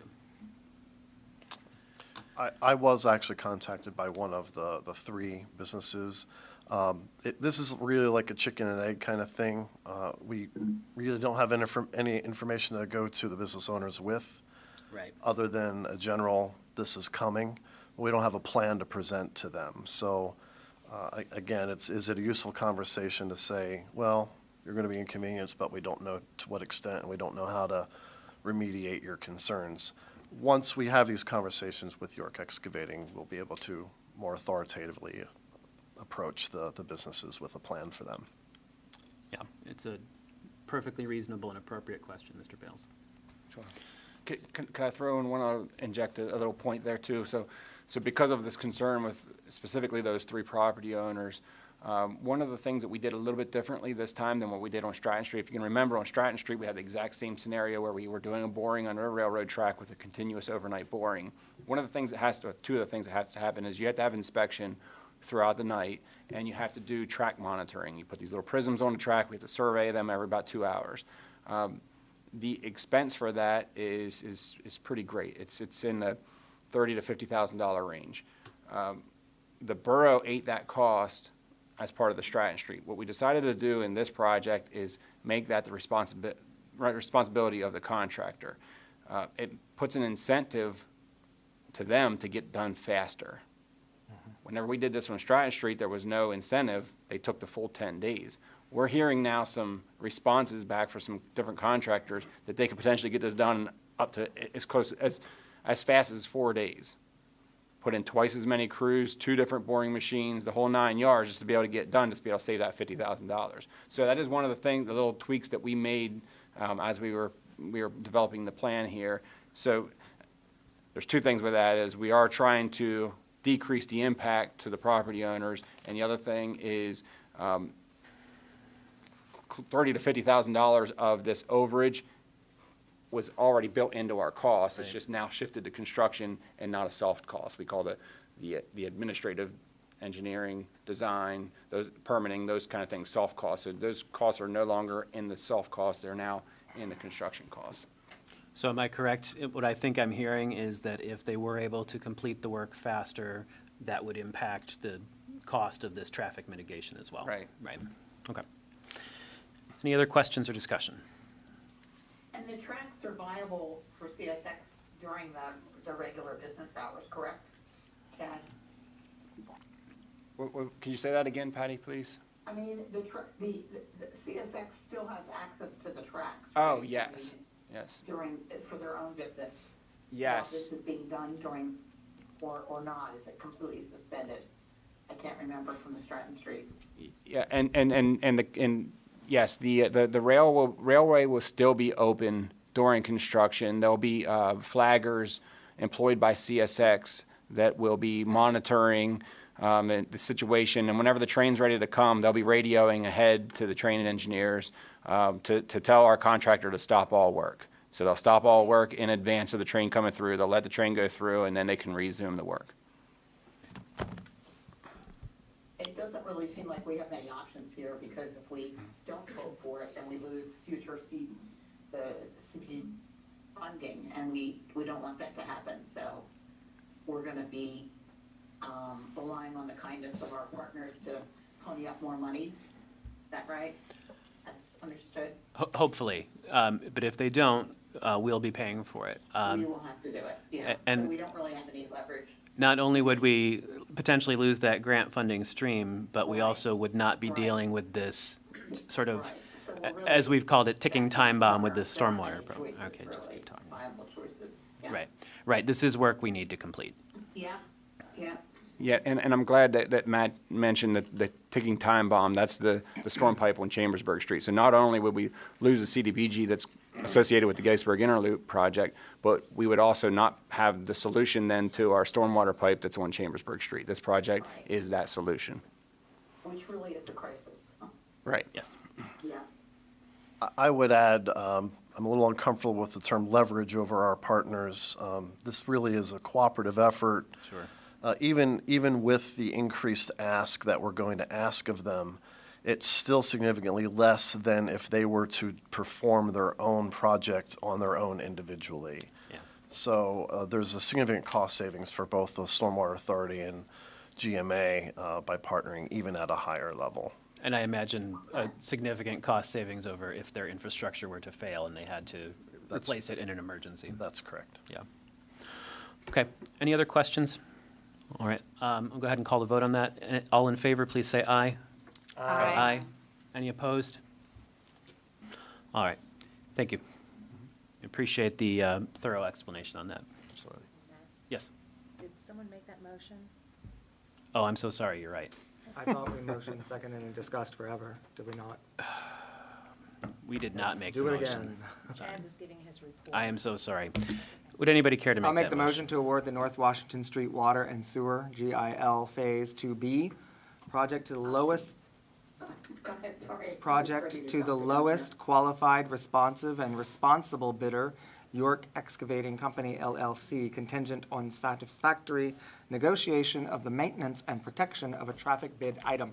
I was actually contacted by one of the three businesses. This is really like a chicken and egg kind of thing. We really don't have any information to go to the business owners with, Right. other than a general, this is coming. We don't have a plan to present to them. So, again, is it a useful conversation to say, well, you're going to be inconvenienced, but we don't know to what extent, and we don't know how to remediate your concerns. Once we have these conversations with York Excavating, we'll be able to more authoritatively approach the businesses with a plan for them. Yeah, it's a perfectly reasonable and appropriate question, Mr. Bales. Sure. Can I throw in inject a little point there too? So because of this concern with specifically those three property owners, one of the things that we did a little bit differently this time than what we did on Stratton Street, if you can remember, on Stratton Street, we had the exact same scenario where we were doing a boring under a railroad track with a continuous overnight boring. Two of the things that has to happen is you have to have inspection throughout the night, and you have to do track monitoring. You put these little prisms on the track, we have to survey them every about 2 hours. The expense for that is pretty great. It's in the $30,000 to $50,000 range. The borough ate that cost as part of the Stratton Street. What we decided to do in this project is make that the responsibility of the contractor. It puts an incentive to them to get done faster. Whenever we did this on Stratton Street, there was no incentive. They took the full 10 days. We're hearing now some responses back for some different contractors that they could potentially get this done up to as fast as 4 days. Put in twice as many crews, 2 different boring machines, the whole 9 yards, just to be able to get it done, just to be able to save that $50,000. So that is one of the little tweaks that we made as we were developing the plan here. So there's 2 things with that, is we are trying to decrease the impact to the property owners, and the other thing is $30,000 to $50,000 of this overage was already built into our costs. It's just now shifted to construction and not a soft cost. We call the administrative engineering, design, those permitting, those kind of things, soft costs. So those costs are no longer in the soft costs, they're now in the construction costs. So am I correct? What I think I'm hearing is that if they were able to complete the work faster, that would impact the cost of this traffic mitigation as well? Right. Right. Okay. Any other questions or discussion? And the tracks are viable for CSX during the regular business hours, correct, Chad? Can you say that again, Patty, please? I mean, the CSX still has access to the tracks. Oh, right? yes, I mean, yes. for their own business. Yes. This is being done during, or not, is it completely suspended? I can't remember from the Stratton Street. Yeah, and yes, the railway will still be open during construction. There'll be flaggers employed by CSX that will be monitoring the situation, and whenever the train's ready to come, they'll be radioing ahead to the train engineers to tell our contractor to stop all work. So they'll stop all work in advance of the train coming through. They'll let the train go through, and then they can resume the work. It doesn't really seem like we have many options here, because if we don't vote for it, then we lose future the CP funding, and we don't want that to happen. So we're going to be relying on the kindness of our partners to pony up more money. Is that right? That's understood? Hopefully, but if they don't, we'll be paying for it. We will have to do it, yeah. and- So we don't really have any leverage. Not only would we potentially lose that grant funding stream, but we Right. also would not be Right. dealing with this sort of, Right. So we're really- as we've called it, ticking time bomb with this There aren't stormwater any program. choices, Okay, just really, keep talking. viable choices. Yeah. Right. This is work we need to complete. Yeah, yeah. Yeah, and I'm glad that Matt mentioned the ticking time bomb. That's the storm pipe on Chambersburg Street. So not only would we lose the CDBG that's associated with the Gettysburg Interloop project, but we would also not have the solution then to our stormwater pipe that's on Chambersburg Street. This project is that solution. Which really is a crisis. Right. Yes. Yeah. I would add, I'm a little uncomfortable with the term leverage over our partners. This really is a cooperative effort. Sure. Even with the increased ask that we're going to ask of them, it's still significantly less than if they were to perform their own project on their own individually. Yeah. So there's a significant cost savings for both the Stormwater Authority and GMA by partnering even at a higher level. And I imagine a significant cost savings over if their infrastructure were to fail and they had to replace it in an emergency. That's correct. Yeah. Okay. Any other questions? All right. I'll go ahead and call the vote on that. All in favor, please say aye. Aye. Any opposed? All right. Thank you. Appreciate the thorough explanation on that. Yes. Did someone make that motion? Oh, I'm so sorry. You're right. I thought we motioned, seconded, and discussed forever. Did we not? We did not make the Do it motion. again. Chad was giving his report. I am so sorry. Would anybody care to make that I'll motion? make the motion to award the North Washington Street Water and Sewer, GIL Phase 2B, project to the lowest, Go ahead, sorry. Ready project to jump the in. lowest qualified, responsive, and responsible bidder, York Excavating Company LLC, contingent on satisfactory negotiation of the maintenance and protection of a traffic bid item.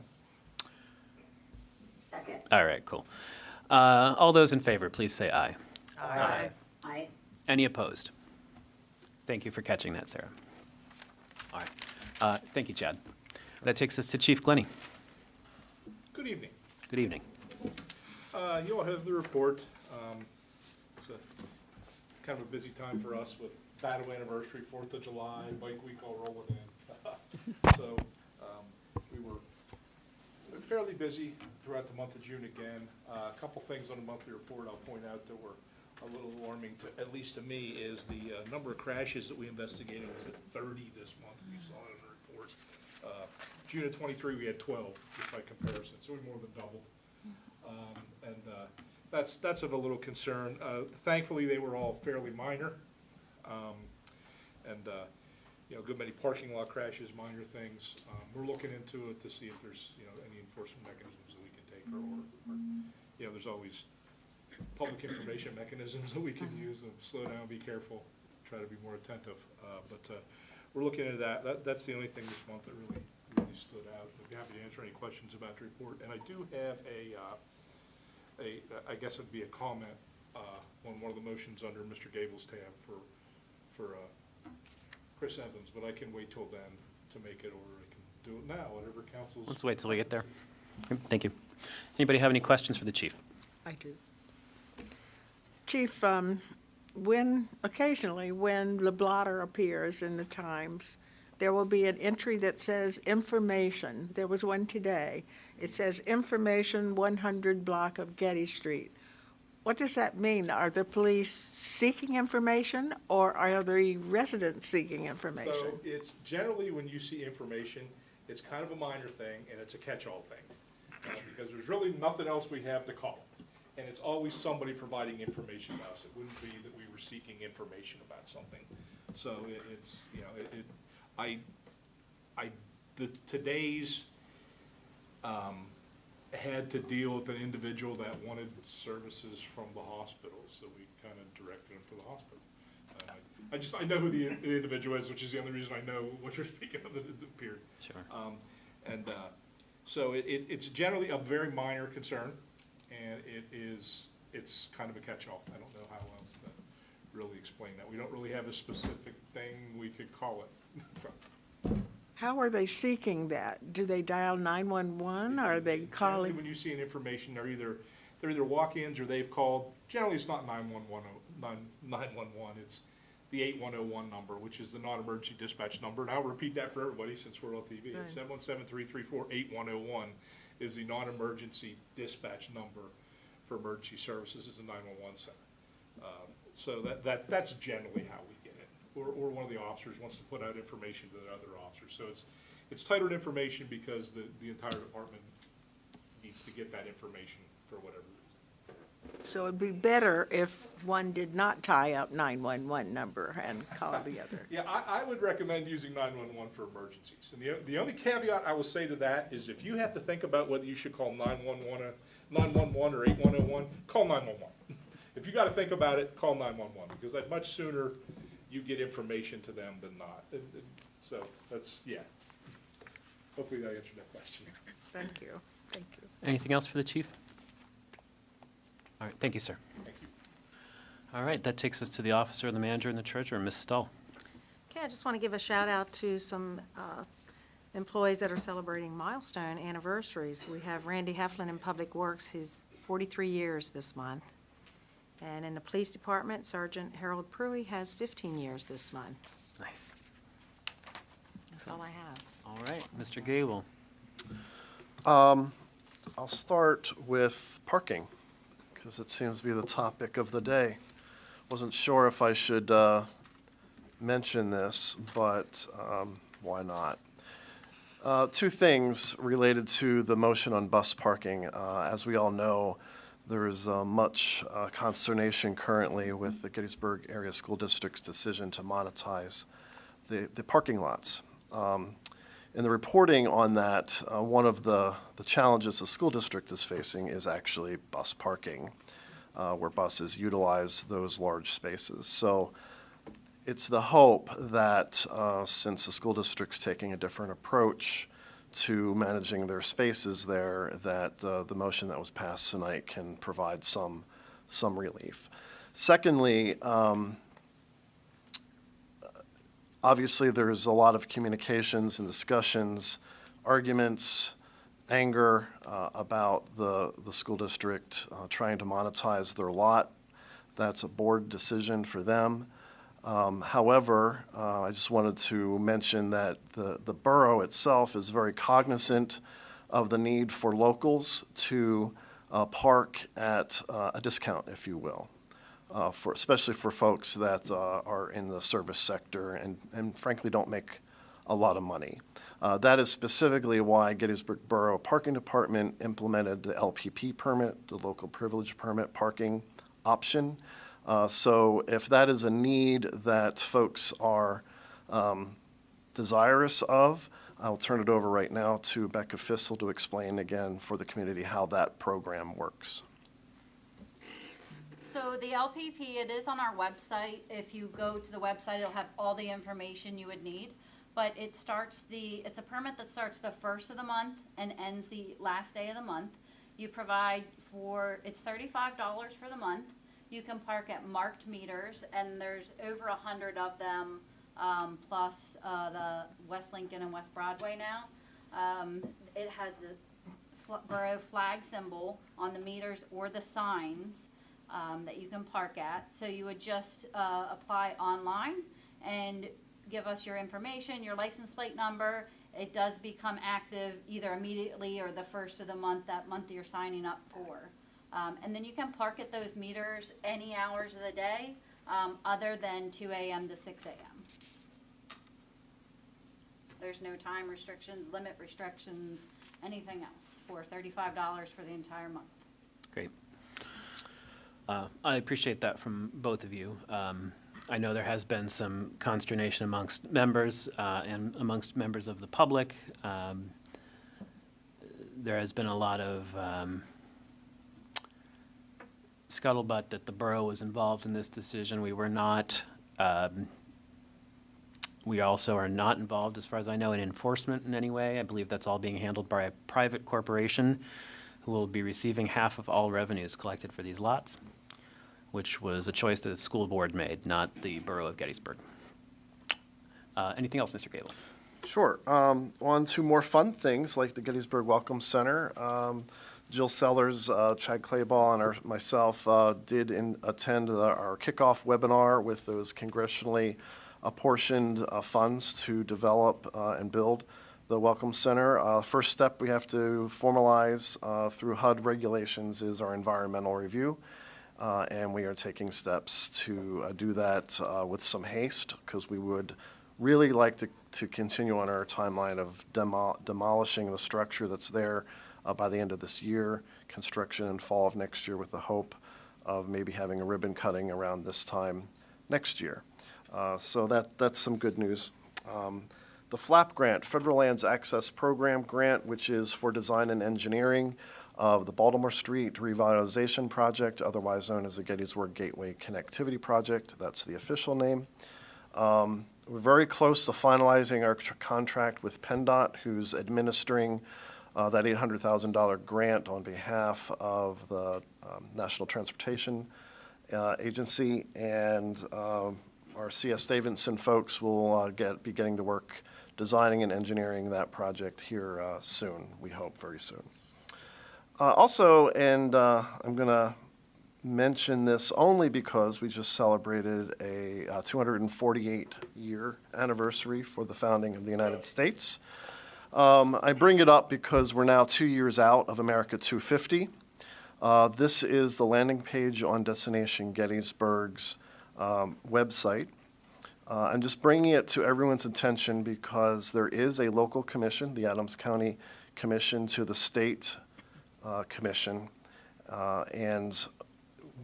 Second. All right, cool. All those in favor, please say aye. Aye. Any opposed? Thank you for catching that, Sarah. All right. Thank you, Chad. That takes us to Chief Glennie. Good evening. Good evening. You all have the report. It's a kind of a busy time for us with battle anniversary, 4th of July, bike week all rolling in. So we were fairly busy throughout the month of June again. A couple things on the monthly report I'll point out that were a little alarming, at least to me, is the number of crashes that we investigated was at 30 this month. We saw it in the report. June of 23, we had 12, just by comparison, so we more than doubled. That's of a little concern. Thankfully, they were all fairly minor. You know, good many parking lot crashes, minor things. We're looking into it to see if there's, you know, any enforcement mechanisms that we can take, or you know, there's always public information mechanisms that we can use of slow down, be careful, try to be more attentive. But we're looking into that. That's the only thing this month that really stood out. I'd be happy to answer any questions about the report. And I do have I guess it'd be a comment on one of the motions under Mr. Gable's tab for Chris Evans, but I can wait till then to make it, or I can do it now, whatever council's. Let's wait till we get there. Thank you. Anybody have any questions for the chief? I do. Chief, occasionally when the blotter appears in the Times, there will be an entry that says information. There was one today. It says information 100 block of Getty Street. What does that mean? Are the police seeking information, or are the residents seeking information? So it's generally, when you see information, it's kind of a minor thing and it's a catch-all thing. Because there's really nothing else we have to call. and it's always somebody providing information about us. It wouldn't be that we were seeking information about something. So it's, you know, today's had to deal with an individual that wanted services from the hospital, so we kind of directed him to the hospital. I know who the individual is, which is the only reason I know what you're speaking of, that appeared. Sure. So it's generally a very minor concern, and it's kind of a catch-all. I don't know how else to really explain that. We don't really have a specific thing we could call it. So, How are they seeking that? Do they dial 911? Are they generally, calling? when you see an information, they're either walk-ins or they've called. Generally, it's not 911. It's the 8101 number, which is the non-emergency dispatch number. And I'll repeat that for everybody since we're on TV. Right. It's 717-334-8101 is the non-emergency dispatch number for emergency services. Is the 911 center. So that's generally how we get it. Or one of the officers wants to put out information to the other officers. So it's titled information because the entire department needs to get that information for whatever reason. So it'd be better if one did not tie up 911 number and call the other. Yeah, I would recommend using 911 for emergencies. And the only caveat I will say to that is if you have to think about whether you should call 911 or 8101, call 911. If you got to think about it, call 911 because I'd much sooner you get information to them than not. So that's, yeah. Hopefully that answered that question. Thank you. Thank you. Anything else for the chief? All right, thank you, sir. Thank you. All right, that takes us to the officer, the manager, and the treasurer, Ms. Stull. Okay, I just want to give a shout out to some employees that are celebrating milestone anniversaries. We have Randy Heflin in Public Works, he's 43 years this month. And in the police department, Sergeant Harold Pruitt has 15 years this month. Nice. That's all I have. All right, Mr. Gable. I'll start with parking, because it seems to be the topic of the day. Wasn't sure if I should mention this, but why not? Two things related to the motion on bus parking. As we all know, there is much consternation currently with the Gettysburg Area School District's decision to monetize the parking lots. In the reporting on that, one of the challenges the school district is facing is actually bus parking, where buses utilize those large spaces. So it's the hope that since the school district's taking a different approach to managing their spaces there, that the motion that was passed tonight can provide some relief. Secondly, obviously there's a lot of communications and discussions, arguments, anger about the school district trying to monetize their lot. That's a board decision for them. However, I just wanted to mention that the borough itself is very cognizant of the need for locals to park at a discount, if you will, especially for folks that are in the service sector and frankly don't make a lot of money. That is specifically why Gettysburg Borough Parking Department implemented the LPP permit, the local privilege permit parking option. So if that is a need that folks are desirous of, I'll turn it over right now to Becca Fissel to explain again for the community how that program works. So the LPP, it is on our website. If you go to the website, it'll have all the information you would need. But it's a permit that starts the first of the month and ends the last day of the month. You provide it's $35 for the month. You can park at marked meters, and there's over 100 of them, plus the West Lincoln and West Broadway now. It has the borough flag symbol on the meters or the signs that you can park at. So you would just apply online and give us your information, your license plate number. It does become active either immediately or the first of the month, that month you're signing up for. And then you can park at those meters any hours of the day other than 2 a.m. to 6 a.m. There's no time restrictions, limit restrictions, anything else for $35 for the entire month. Great. I appreciate that from both of you. I know there has been some consternation amongst members and amongst members of the public. There has been a lot of scuttlebutt that the borough was involved in this decision. We were not. We also are not involved, as far as I know, in enforcement in any way. I believe that's all being handled by a private corporation who will be receiving half of all revenues collected for these lots, which was a choice that the school board made, not the Borough of Gettysburg. Anything else, Mr. Gable? Sure. On to more fun things like the Gettysburg Welcome Center. Jill Sellers, Chad Clayball, and myself did attend our kickoff webinar with those congressionally apportioned funds to develop and build the Welcome Center. First step we have to formalize through HUD regulations is our environmental review. And we are taking steps to do that with some haste, because we would really like to continue on our timeline of demolishing the structure that's there by the end of this year, construction in fall of next year, with the hope of maybe having a ribbon cutting around this time next year. So that's some good news. The FLAP grant, Federal Lands Access Program grant, which is for design and engineering of the Baltimore Street Revitalization Project, otherwise known as the Gettysburg Gateway Connectivity Project. That's the official name. We're very close to finalizing our contract with PennDOT, who's administering that $800,000 grant on behalf of the National Transportation Agency, and our C.S. Davidson folks will be getting to work designing and engineering that project here soon, we hope very soon. Also, and I'm going to mention this only because we just celebrated a 248-year anniversary for the founding of the United States. I bring it up because we're now 2 years out of America 250. This is the landing page on Destination Gettysburg's website. I'm just bringing it to everyone's attention because there is a local commission, the Adams County Commission to the State Commission, and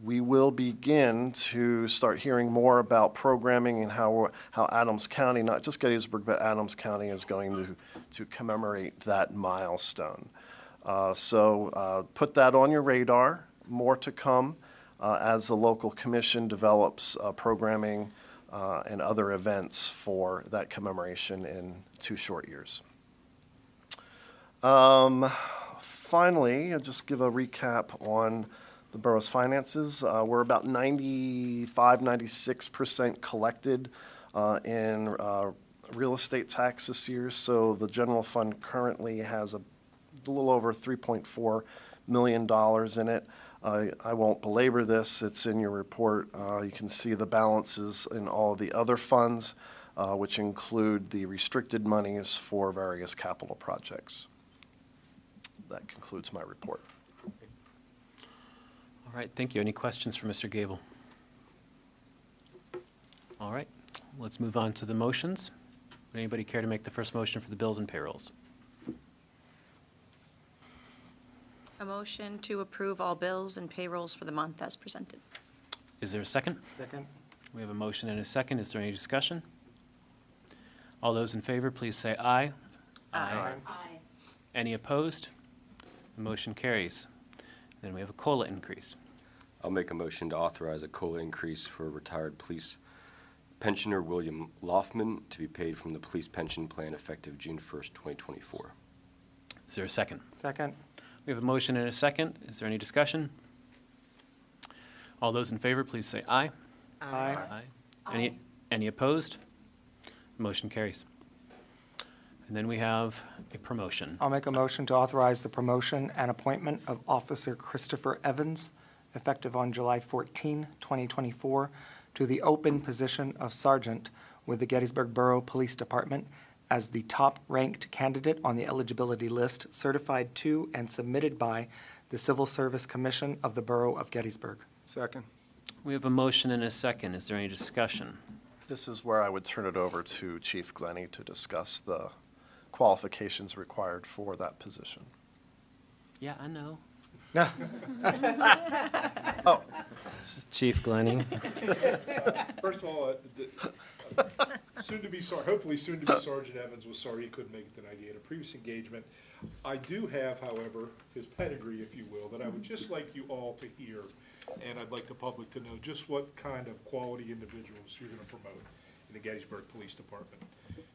we will begin to start hearing more about programming and how Adams County, not just Gettysburg, but Adams County is going to commemorate that milestone. So put that on your radar. More to come as the local commission develops programming and other events for that commemoration in 2 short years. Finally, I'll just give a recap on the borough's finances. We're about 96% collected in real estate tax this year, so the general fund currently has a little over $3.4 million in it. I won't belabor this, it's in your report. You can see the balances in all of the other funds, which include the restricted monies for various capital projects. That concludes my report. All right, thank you. Any questions for Mr. Gable? All right, let's move on to the motions. Would anybody care to make the first motion for the bills and payrolls? A motion to approve all bills and payrolls for the month as presented. Is there a second? Second. We have a motion and a second. Is there any discussion? All those in favor, please say aye. Aye. Aye. Any opposed? The motion carries. Then we have a COLA increase. I'll make a motion to authorize a COLA increase for retired police pensioner William Loffman to be paid from the police pension plan effective June 1st, 2024. Is there a second? Second. We have a motion and a second. Is there any discussion? All those in favor, please say aye. Aye. Aye. Any opposed? The motion carries. And then we have a promotion. I'll make a motion to authorize the promotion and appointment of Officer Christopher Evans, effective on July 14, 2024, to the open position of Sergeant with the Gettysburg Borough Police Department as the top-ranked candidate on the eligibility list certified to and submitted by the Civil Service Commission of the Borough of Gettysburg. Second. We have a motion and a second. Is there any discussion? This is where I would turn it over to Chief Glennie to discuss the qualifications required for that position. Yeah, I know. Oh, Chief Glennie. First of all, hopefully soon-to-be Sergeant Evans was sorry he couldn't make it tonight. He had a previous engagement. I do have, however, his pedigree, if you will, that I would just like you all to hear, and I'd like the public to know just what kind of quality individuals you're gonna promote in the Gettysburg Police Department.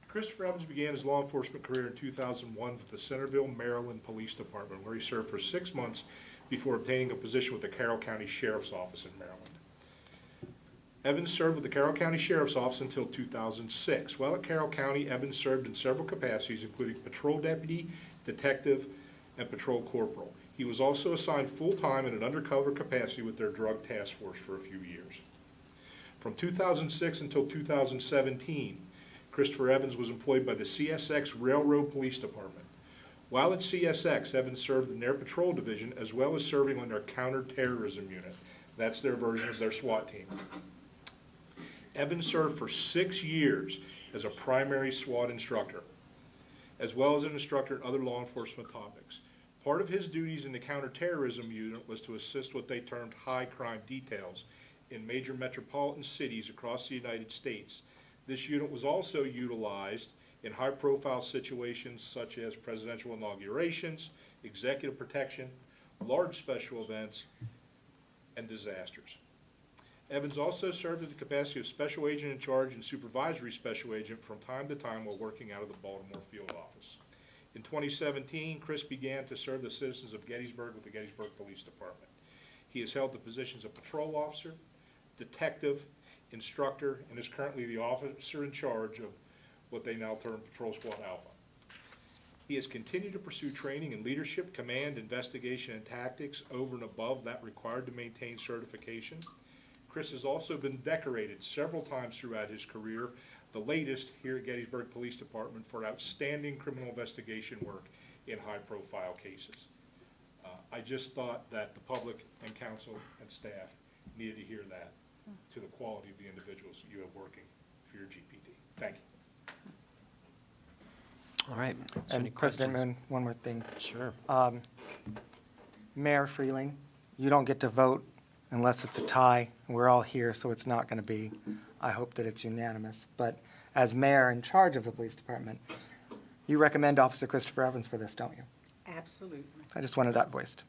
Christopher Evans began his law enforcement career in 2001 with the Centerville, Maryland Police Department, where he served for 6 months before obtaining a position with the Carroll County Sheriff's Office in Maryland. Evans served with the Carroll County Sheriff's Office until 2006. While at Carroll County, Evans served in several capacities, including patrol deputy, detective, and patrol corporal. He was also assigned full-time in an undercover capacity with their drug task force for a few years. From 2006 until 2017, Christopher Evans was employed by the CSX Railroad Police Department. While at CSX, Evans served in their patrol division as well as serving on their counterterrorism unit. That's their version of their SWAT team. Evans served for 6 years as a primary SWAT instructor, as well as an instructor in other law enforcement topics. Part of his duties in the counterterrorism unit was to assist what they termed high crime details in major metropolitan cities across the United States. This unit was also utilized in high-profile situations such as presidential inaugurations, executive protection, large special events, and disasters. Evans also served in the capacity of special agent in charge and supervisory special agent from time to time while working out of the Baltimore field office. In 2017, Chris began to serve the citizens of Gettysburg with the Gettysburg Police Department. He has held the positions of patrol officer, detective, instructor, and is currently the officer in charge of what they now term Patrol Squad Alpha. He has continued to pursue training in leadership, command, investigation, and tactics over and above that required to maintain certification. Chris has also been decorated several times throughout his career, the latest here at Gettysburg Police Department for outstanding criminal investigation work in high-profile cases. I just thought that the public and council and staff needed to hear that to the quality of the individuals you have working for your GPD. Thank you. All right. So any and President questions? Moon, one more thing. Sure. Mayor Freeling, you don't get to vote unless it's a tie. We're all here, so it's not going to be. I hope that it's unanimous. But as mayor in charge of the police department, you recommend Officer Christopher Evans for this, don't you? Absolutely, I just wanted that voiced.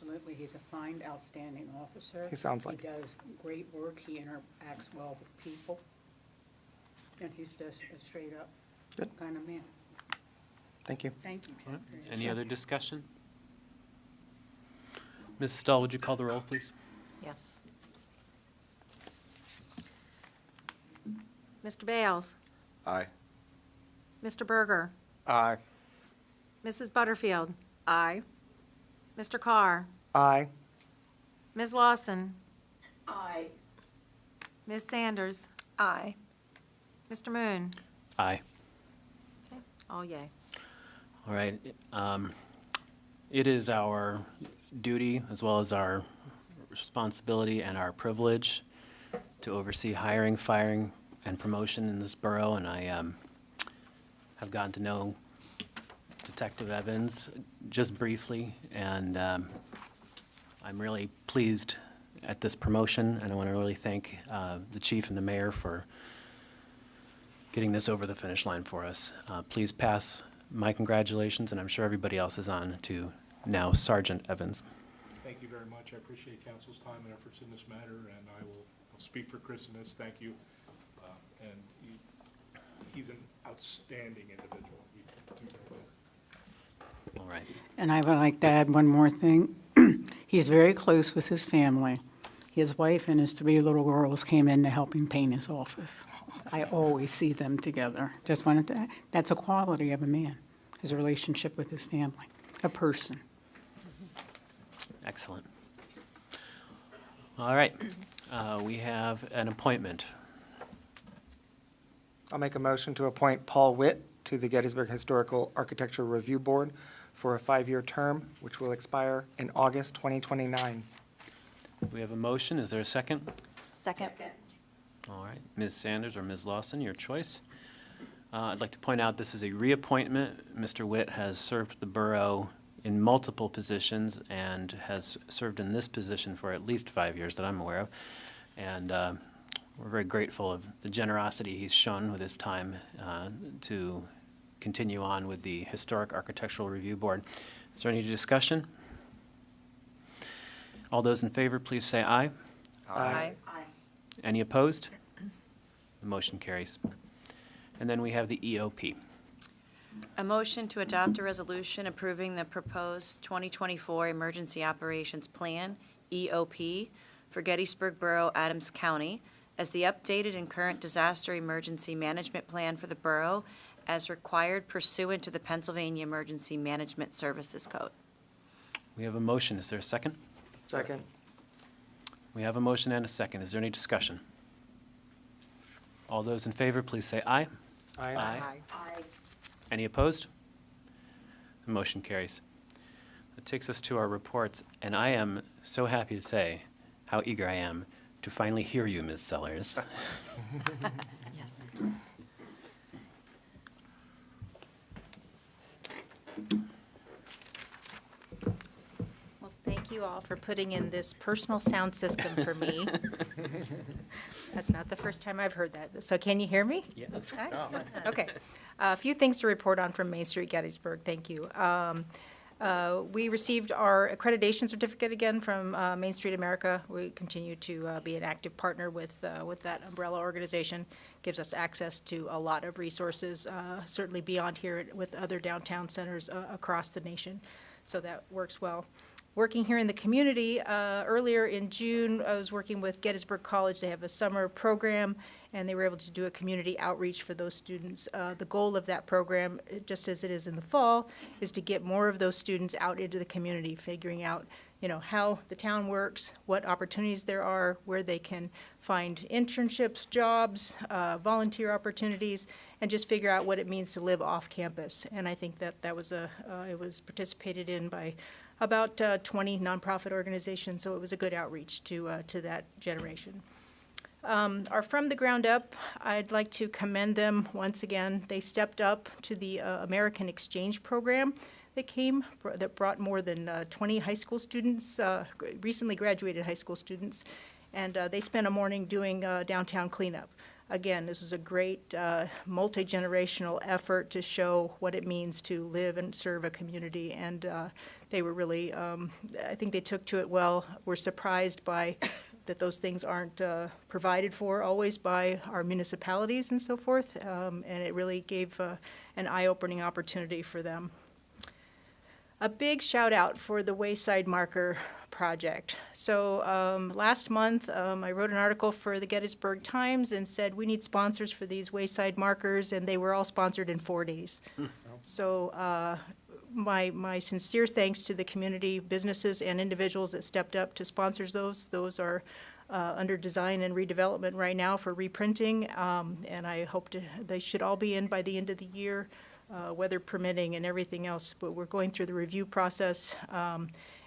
absolutely. He's a fine, outstanding officer. He sounds like He does great work. He interacts well with people. And he's just a straight-up Good. kind of man. Thank you. Thank you, Jen. for your Any service. other discussion? Ms. Stahl, would you call the roll, please? Yes. Mr. Bales? Aye. Mr. Berger? Aye. Mrs. Butterfield? Aye. Mr. Carr? Aye. Ms. Lawson? Aye. Ms. Sanders? Aye. Mr. Moon? Aye. Okay, all yay. All right. It is our duty, as well as our responsibility and our privilege, to oversee hiring, firing, and promotion in this borough, and I have gotten to know Detective Evans just briefly, and I'm really pleased at this promotion, and I want to really thank the chief and the mayor for getting this over the finish line for us. Please pass my congratulations, and I'm sure everybody else is on to now Sergeant Evans. Thank you very much. I appreciate council's time and efforts in this matter, and I'll speak for Chris in this. Thank you. And he's an outstanding individual. All right. And I would like to add one more thing. He's very close with his family. His wife and his 3 little girls came in to help him paint his office. I always see them together. Just wanted to, that's a quality of a man, his relationship with his family, a person. Excellent. All right. We have an appointment. I'll make a motion to appoint Paul Witt to the Gettysburg Historical Architecture Review Board for a 5-year term, which will expire in August 2029. We have a motion. Is there a second? Second. All right. Ms. Sanders or Ms. Lawson, your choice. I'd like to point out this is a reappointment. Mr. Witt has served the borough in multiple positions and has served in this position for at least 5 years that I'm aware of. And we're very grateful of the generosity he's shown with his time to continue on with the Historic Architectural Review Board. Is there any discussion? All those in favor, please say aye. Aye. Any opposed? The motion carries. And then we have the EOP. A motion to adopt a resolution approving the proposed 2024 Emergency Operations Plan, EOP, for Gettysburg Borough, Adams County, as the updated and current disaster emergency management plan for the borough as required pursuant to the Pennsylvania Emergency Management Services Code. We have a motion. Is there a second? Second. We have a motion and a second. Is there any discussion? All those in favor, please say aye. Aye. Any opposed? The motion carries. That takes us to our reports, and I am so happy to say how eager I am to finally hear you, Ms. Sellers. Yes. Well, thank you all for putting in this personal sound system for me. That's not the first time I've heard that. So can you hear me? Yes. Excellent. Okay. A few things to report on from Main Street Gettysburg. Thank you. We received our accreditation certificate again from Main Street America. We continue to be an active partner with that umbrella organization. Gives us access to a lot of resources, certainly beyond here with other downtown centers across the nation. So that works well. Working here in the community, earlier in June, I was working with Gettysburg College. They have a summer program, and they were able to do a community outreach for those students. The goal of that program, just as it is in the fall, is to get more of those students out into the community, figuring out, how the town works, what opportunities there are, where they can find internships, jobs, volunteer opportunities, and just figure out what it means to live off campus. And I think that it was participated in by about 20 nonprofit organizations, so it was a good outreach to that generation. Our From the Ground Up, I'd like to commend them once again. They stepped up to the American Exchange Program that brought more than 20 high school students, recently graduated high school students, and they spent a morning doing downtown cleanup. Again, this was a great multi-generational effort to show what it means to live and serve a community, and they were really, I think they took to it well. We're surprised by that those things aren't provided for always by our municipalities and so forth, and it really gave an eye-opening opportunity for them. A big shout out for the Wayside Marker project. So last month, I wrote an article for the Gettysburg Times and said we need sponsors for these Wayside Markers, and they were all sponsored in 4 days. So my sincere thanks to the community, businesses, and individuals that stepped up to sponsor those. Those are under design and redevelopment right now for reprinting, and I hope they should all be in by the end of the year, weather permitting and everything else. But we're going through the review process,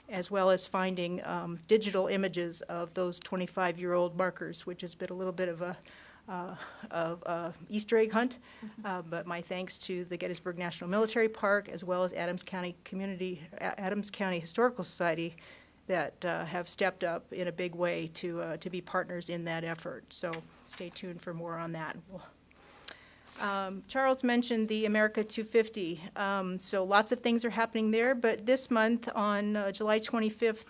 as well as finding digital images of those 25-year-old markers, which has been a little bit of a Easter egg hunt. But my thanks to the Gettysburg National Military Park, as well as Adams County Historical Society, that have stepped up in a big way to be partners in that effort. So stay tuned for more on that. Charles mentioned the America 250. So lots of things are happening there, but this month on July 25th,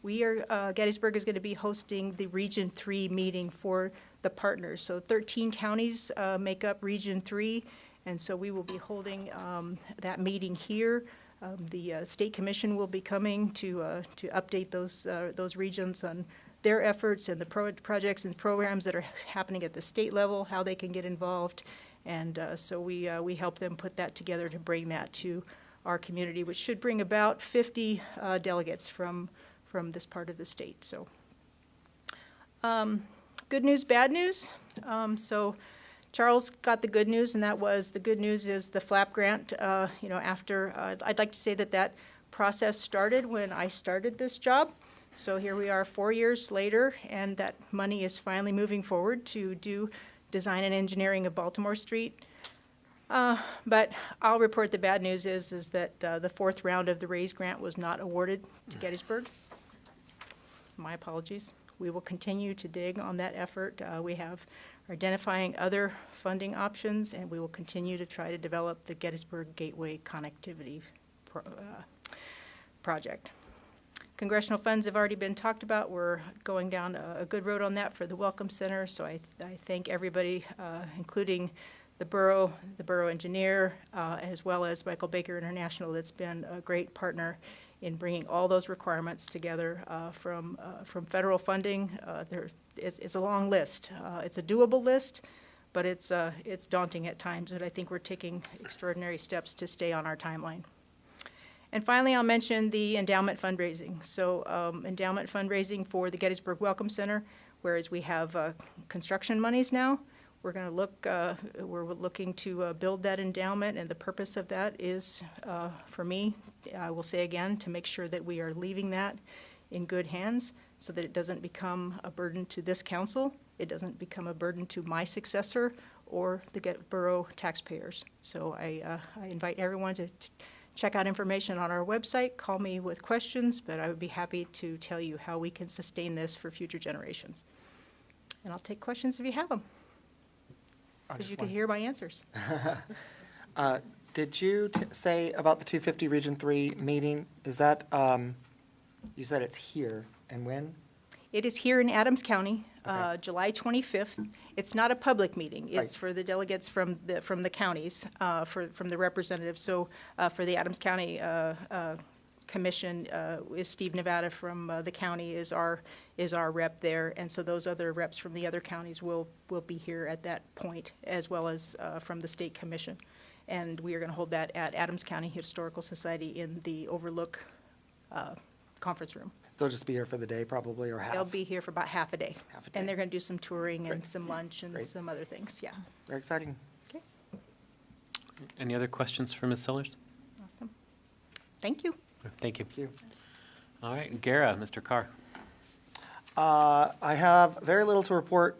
Gettysburg is going to be hosting the Region 3 meeting for the partners. So 13 counties make up Region 3, and so we will be holding that meeting here. The State Commission will be coming to update those regions on their efforts and the projects and programs that are happening at the state level, how they can get involved. And so we help them put that together to bring that to our community, which should bring about 50 delegates from this part of the state. So good news, bad news. So Charles got the good news, and the good news is the FLAP grant. After I'd like to say that process started when I started this job. So here we are 4 years later, and that money is finally moving forward to do design and engineering of Baltimore Street. But I'll report the bad news is that the fourth round of the RAISE grant was not awarded to Gettysburg. My apologies. We will continue to dig on that effort. We have identifying other funding options, and we will continue to try to develop the Gettysburg Gateway Connectivity project. Congressional funds have already been talked about. We're going down a good road on that for the Welcome Center, so I thank everybody, including the borough engineer, as well as Michael Baker International, that's been a great partner in bringing all those requirements together from federal funding. It's a long list. It's a doable list, but it's daunting at times, and I think we're taking extraordinary steps to stay on our timeline. And finally, I'll mention the endowment fundraising. So endowment fundraising for the Gettysburg Welcome Center, whereas we have construction monies now, we're going to look, we're looking to build that endowment, and the purpose of that is, for me, I will say again, to make sure that we are leaving that in good hands so that it doesn't become a burden to this council, it doesn't become a burden to my successor or the borough taxpayers. So I invite everyone to check out information on our website, call me with questions, but I would be happy to tell you how we can sustain this for future generations. And I'll take questions if you have them, because you can hear my answers. Did you say about the 250 Region 3 meeting? Is that, you said it's here, and when? It is here in Adams County, Okay. July 25th. It's not a public meeting. It's Right. for the delegates from the counties, from the representatives. So for the Adams County Commission is Steve Nevada from the county is our rep there. And so those other reps from the other counties will be here at that point, as well as from the State Commission. And we are going to hold that at Adams County Historical Society in the Overlook conference room. They'll just be here for the day probably, or half? They'll be here for about half a day. Half a day. And they're going to do some touring and Great. some lunch and Great. some other things, yeah. Very exciting. Okay, Any other questions for Ms. Sellers? awesome. Thank you. Thank you. Thank you. All right, Gara, Mr. Carr. I have very little to report,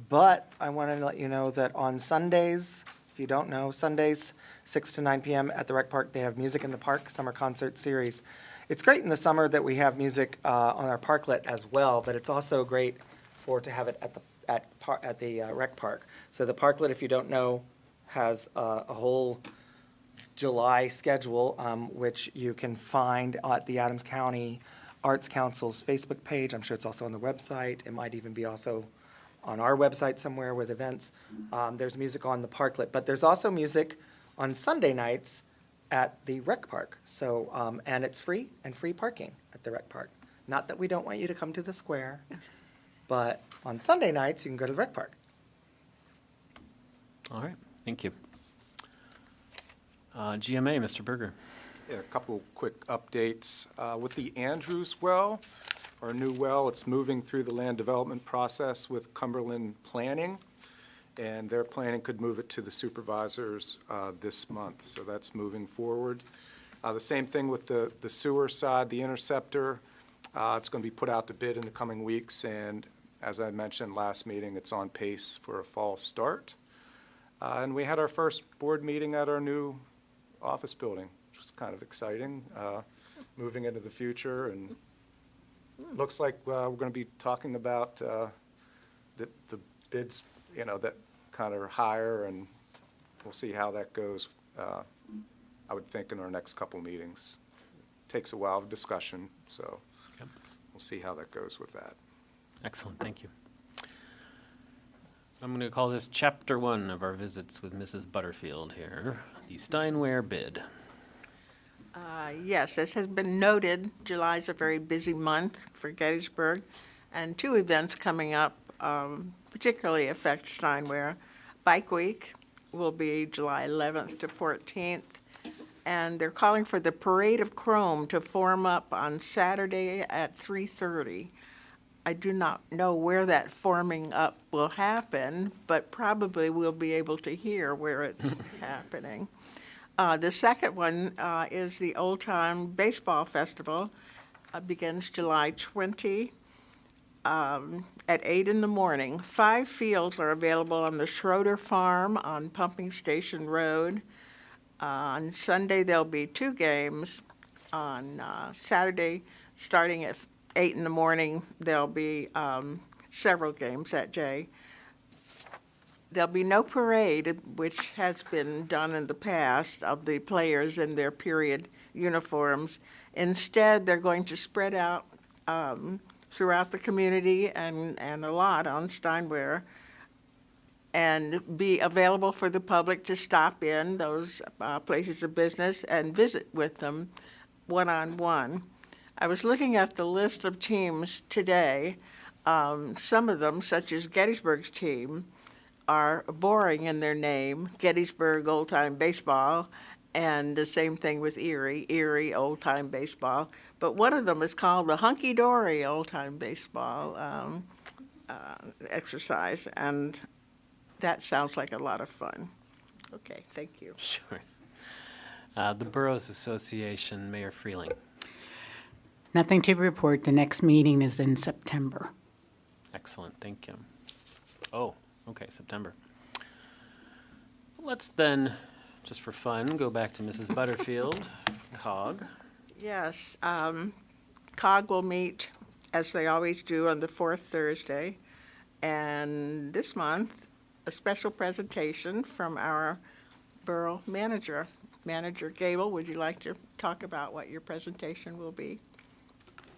but I want to let you know that on Sundays, if you don't know, Sundays, 6 to 9 p.m. at the Rec Park, they have Music in the Park Summer Concert Series. It's great in the summer that we have music on our parklet as well, but it's also great to have it at the Rec Park. So the parklet, if you don't know, has a whole July schedule, which you can find at the Adams County Arts Council's Facebook page. I'm sure it's also on the website. It might even be also on our website somewhere with events. There's music on the parklet, but there's also music on Sunday nights at the Rec Park. So, and it's free and free parking at the Rec Park. Not that we don't want you to come to the square, but on Sunday nights, you can go to the Rec Park. All right, thank you. GMA, Mr. Berger. Yeah, a couple quick updates. With the Andrews well, our new well, it's moving through the land development process with Cumberland Planning, and their planning could move it to the supervisors this month, so that's moving forward. The same thing with the sewer side, the interceptor. It's going to be put out to bid in the coming weeks, and as I mentioned last meeting, it's on pace for a fall start. And we had our first board meeting at our new office building, which was kind of exciting, moving into the future, and looks like we're going to be talking about the bids, that kind of higher, and we'll see how that goes, I would think, in our next couple meetings. Takes a while of discussion, so Okay. we'll see how that goes with that. Excellent, thank you. I'm going to call this Chapter 1 of our visits with Mrs. Butterfield here, the Steinware bid. Yes, as has been noted, July is a very busy month for Gettysburg, and two events coming up particularly affect Steinware. Bike Week will be July 11th to 14th, and they're calling for the Parade of Chrome to form up on Saturday at 3:30. I do not know where that forming up will happen, but probably we'll be able to hear where it's happening. The second one is the Old Time Baseball Festival. Begins July 20. at 8 in the morning. 5 fields are available on the Schroeder Farm on Pumping Station Road. On Sunday, there'll be 2 games. On Saturday, starting at 8 in the morning, there'll be several games that day. There'll be no parade, which has been done in the past, of the players in their period uniforms. Instead, they're going to spread out throughout the community and a lot on Steinwehr, and be available for the public to stop in those places of business and visit with them one-on-one. I was looking at the list of teams today. Some of them, such as Gettysburg's team, are boring in their name, Gettysburg Old Time Baseball, and the same thing with Erie Old Time Baseball. But one of them is called the Hunky Dory Old Time Baseball exercise, and that sounds like a lot of fun. Okay, thank you. Sure. The Boroughs Association, Mayor Freeling. Nothing to report. The next meeting is in September. Excellent, thank you. Oh, okay, September. Let's then, just for fun, go back to Mrs. Butterfield, COG. Yes, COG will meet, as they always do, on the 4th Thursday. And this month, a special presentation from our borough manager. Manager Gable, would you like to talk about what your presentation will be?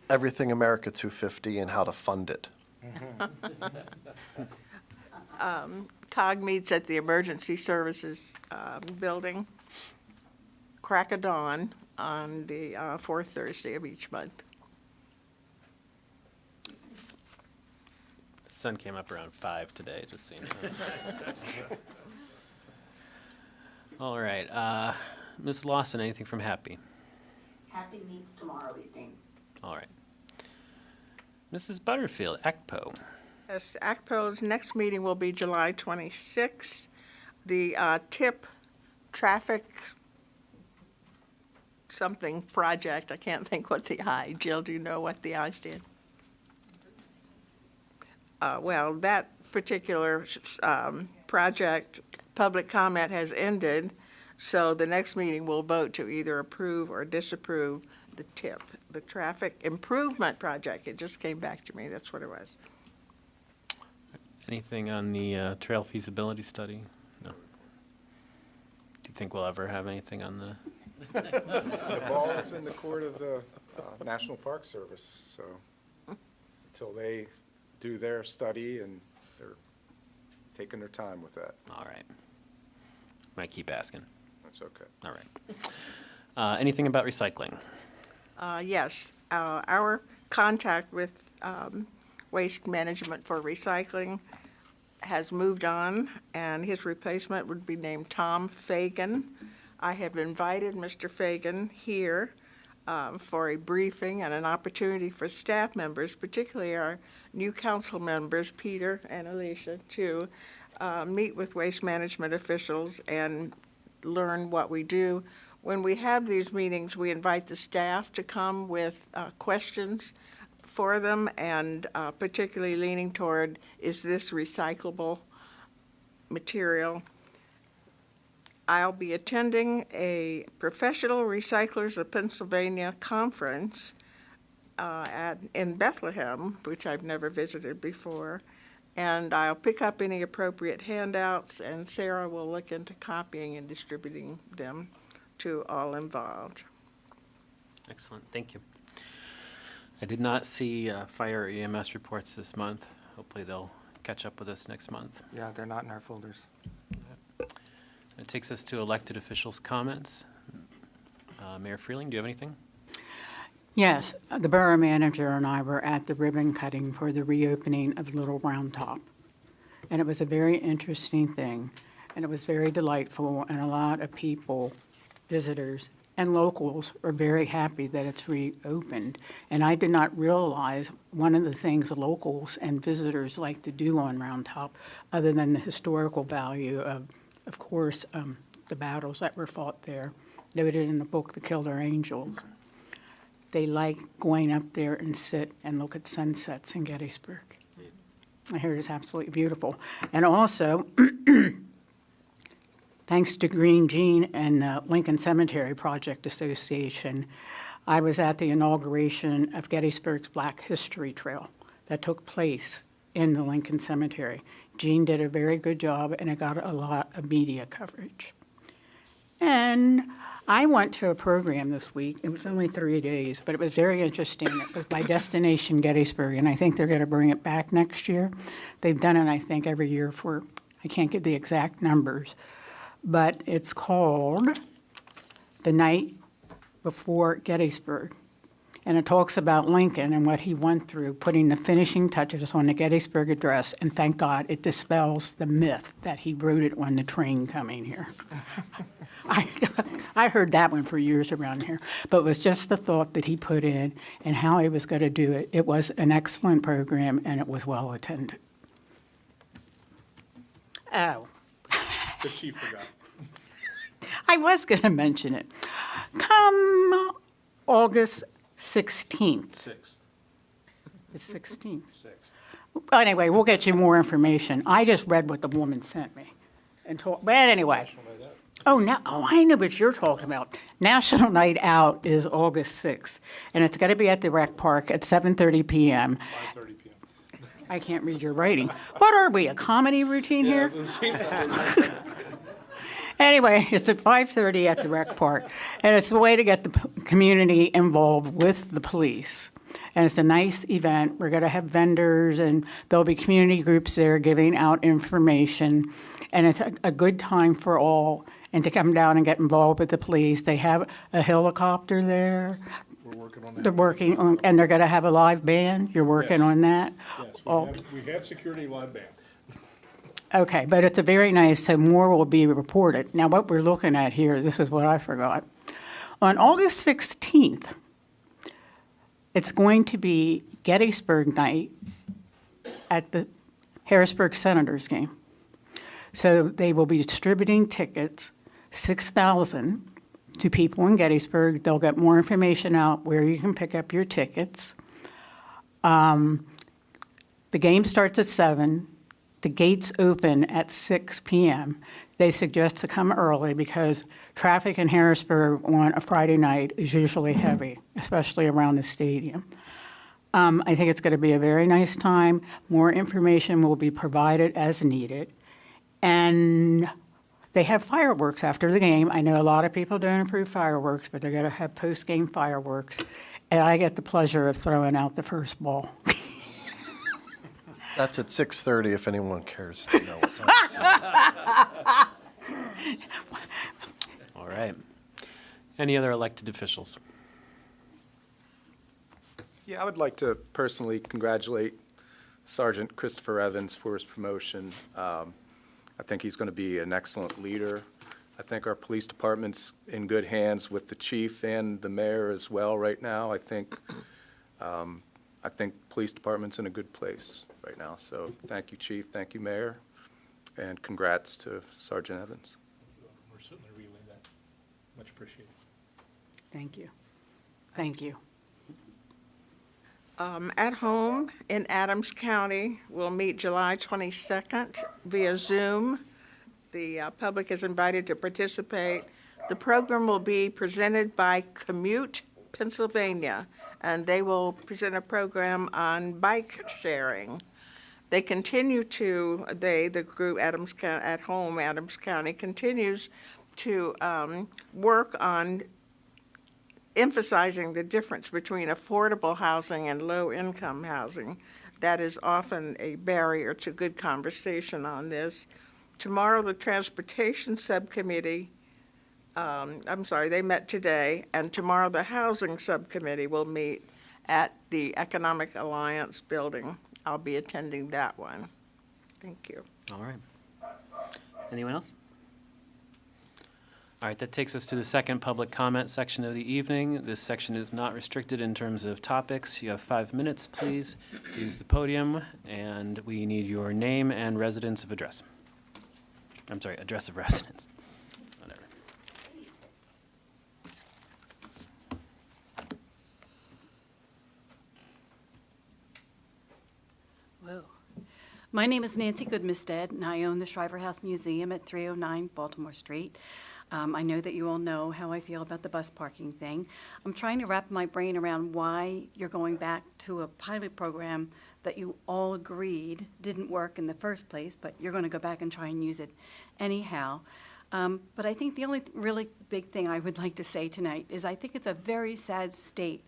Everything America 250 and how to fund it. COG meets at the Emergency Services Building, crack of dawn, on the 4th Thursday of each month. The sun came up around 5 today, just so you know. All right, Ms. Lawson, anything from Happy? Happy meets tomorrow evening. All right. Mrs. Butterfield, ACPO. Yes, ACPO's next meeting will be July 26th. The TIP traffic something project, I can't think what the I, Jill, do you know what the I stand? Well, that particular project, public comment has ended, so the next meeting will vote to either approve or disapprove the TIP, the Traffic Improvement Project. It just came back to me, that's what it was. Anything on the trail feasibility study? No. Do you think we'll ever have anything on the? The ball is in the court of the National Park Service, so until they do their study, and they're taking their time with that. All right. Might keep asking. That's okay. All right. Anything about recycling? Yes, our contact with Waste Management for Recycling has moved on, and his replacement would be named Tom Fagan. I have invited Mr. Fagan here for a briefing and an opportunity for staff members, particularly our new council members, Peter and Alicia, to meet with waste management officials and learn what we do. When we have these meetings, we invite the staff to come with questions for them, and particularly leaning toward, is this recyclable material? I'll be attending a Professional Recyclers of Pennsylvania conference in Bethlehem, which I've never visited before, and I'll pick up any appropriate handouts, and Sarah will look into copying and distributing them to all involved. Excellent, thank you. I did not see fire EMS reports this month. Hopefully they'll catch up with us next month. Yeah, they're not in our folders. That takes us to elected officials' comments. Mayor Freeling, do you have anything? Yes, the borough manager and I were at the ribbon cutting for the reopening of Little Round Top. And it was a very interesting thing, and it was very delightful, and a lot of people, visitors, and locals are very happy that it's reopened. And I did not realize one of the things locals and visitors like to do on Round Top, other than the historical value of course, the battles that were fought there, noted in the book, The Killer Angels. they like going up there and sit and look at sunsets in Gettysburg. I hear it's absolutely beautiful. And also, thanks to Green Jean and Lincoln Cemetery Project Association, I was at the inauguration of Gettysburg's Black History Trail that took place in the Lincoln Cemetery. Jean did a very good job, and it got a lot of media coverage. And I went to a program this week. It was only 3 days, but it was very interesting. It was by Destination Gettysburg, and I think they're going to bring it back next year. They've done it, I think, every year for, I can't give the exact numbers, but it's called The Night Before Gettysburg. And it talks about Lincoln and what he went through, putting the finishing touches on the Gettysburg Address, and thank God it dispels the myth that he wrote it on the train coming here. I heard that one for years around here, but it was just the thought that he put in and how he was going to do it. It was an excellent program, and it was well attended. Oh. The chief forgot. I was going to mention it. Come August 16th. 6th. It's 16th. 6th. Anyway, we'll get you more information. I just read what the woman sent me. But anyway. Oh, I know what you're talking about. National Night Out is August 6th, and it's going to be at the Rec Park at 7:30 p.m. 5:30 p.m. I can't read your writing. What are we, a comedy routine here? It seems like Anyway, it's at 5:30 at the Rec Park, and it's a way to get the community involved with the police. And it's a nice event. We're going to have vendors, and there'll be community groups there giving out information, and it's a good time for all, and to come down and get involved with the police. They have a helicopter there. we're working on that. They're working on, and they're going to have a live band. You're working on that? Yes, we have security live band. Okay, but it's a very nice, so more will be reported. Now, what we're looking at here, this is what I forgot. On August 16th, it's going to be Gettysburg night at the Harrisburg Senators game. So they will be distributing tickets, 6,000, to people in Gettysburg. They'll get more information out where you can pick up your tickets. The game starts at 7. The gates open at 6 p.m. They suggest to come early because traffic in Harrisburg on a Friday night is usually heavy, especially around the stadium. I think it's going to be a very nice time. More information will be provided as needed. And they have fireworks after the game. I know a lot of people don't approve fireworks, but they're going to have post-game fireworks. And I get the pleasure of throwing out the first ball. That's at 6:30 if anyone cares to know what time it is. All right. Any other elected officials? Yeah, I would like to personally congratulate Sergeant Christopher Evans for his promotion. I think he's going to be an excellent leader. I think our police department's in good hands with the chief and the mayor as well right now. I think police department's in a good place right now. So thank you, chief. Thank you, mayor. And congrats to Sergeant Evans. We're certainly relaying that. Much appreciated. Thank you. Thank you. At home in Adams County, we'll meet July 22nd via Zoom. The public is invited to participate. The program will be presented by Commute Pennsylvania, and they will present a program on bike sharing. They continue to, the group Adams County, at home Adams County, continues to work on emphasizing the difference between affordable housing and low-income housing. That is often a barrier to good conversation on this. Tomorrow, the Transportation Subcommittee, they met today, and tomorrow the Housing Subcommittee will meet at the Economic Alliance Building. I'll be attending that one. Thank you. All right. Anyone else? All right, that takes us to the second public comment section of the evening. This section is not restricted in terms of topics. You have 5 minutes, please. Use the podium, and we need your name and residence of address. I'm sorry, address of residence. Whatever. My name is Nancy Goodmistad, and I own the Shriver House Museum at 309 Baltimore Street. I know that you all know how I feel about the bus parking thing. I'm trying to wrap my brain around why you're going back to a pilot program that you all agreed didn't work in the first place, but you're going to go back and try and use it anyhow. But I think the only really big thing I would like to say tonight is I think it's a very sad state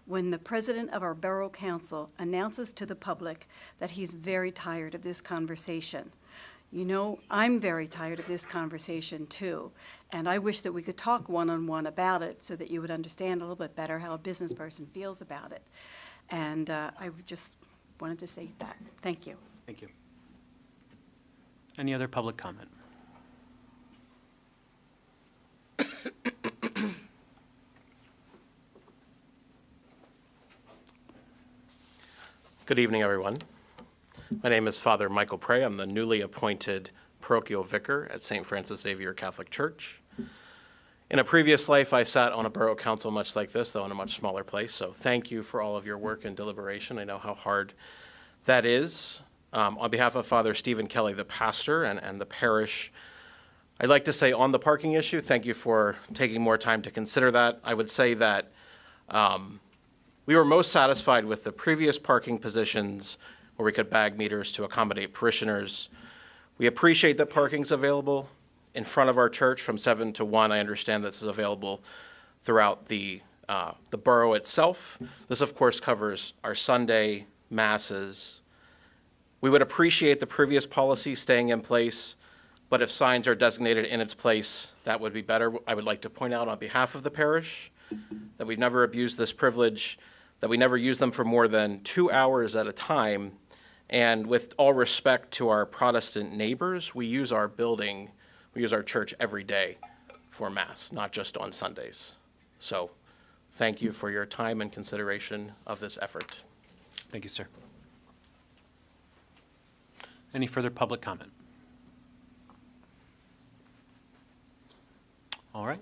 when the president of our borough council announces to the public that he's very tired of this conversation. You know, I'm very tired of this conversation too, and I wish that we could talk one-on-one about it so that you would understand a little bit better how a business person feels about it. And I just wanted to say that. Thank you. Thank you. Any other public comment? Good evening, everyone. My name is Father Michael Prey. I'm the newly appointed parochial vicar at St. Francis Xavier Catholic Church. In a previous life, I sat on a borough council much like this, though in a much smaller place. So thank you for all of your work and deliberation. I know how hard that is. On behalf of Father Stephen Kelly, the pastor, and the parish, I'd like to say on the parking issue, thank you for taking more time to consider that. I would say that we were most satisfied with the previous parking positions where we could bag meters to accommodate parishioners. We appreciate that parking's available in front of our church from 7 to 1. I understand this is available throughout the borough itself. This, of course, covers our Sunday masses. We would appreciate the previous policy staying in place, but if signs are designated in its place, that would be better. I would like to point out on behalf of the parish that we've never abused this privilege, that we never use them for more than 2 hours at a time. And with all respect to our Protestant neighbors, we use our building, we use our church every day for Mass, not just on Sundays. So thank you for your time and consideration of this effort. Thank you, sir. Any further public comment? All right.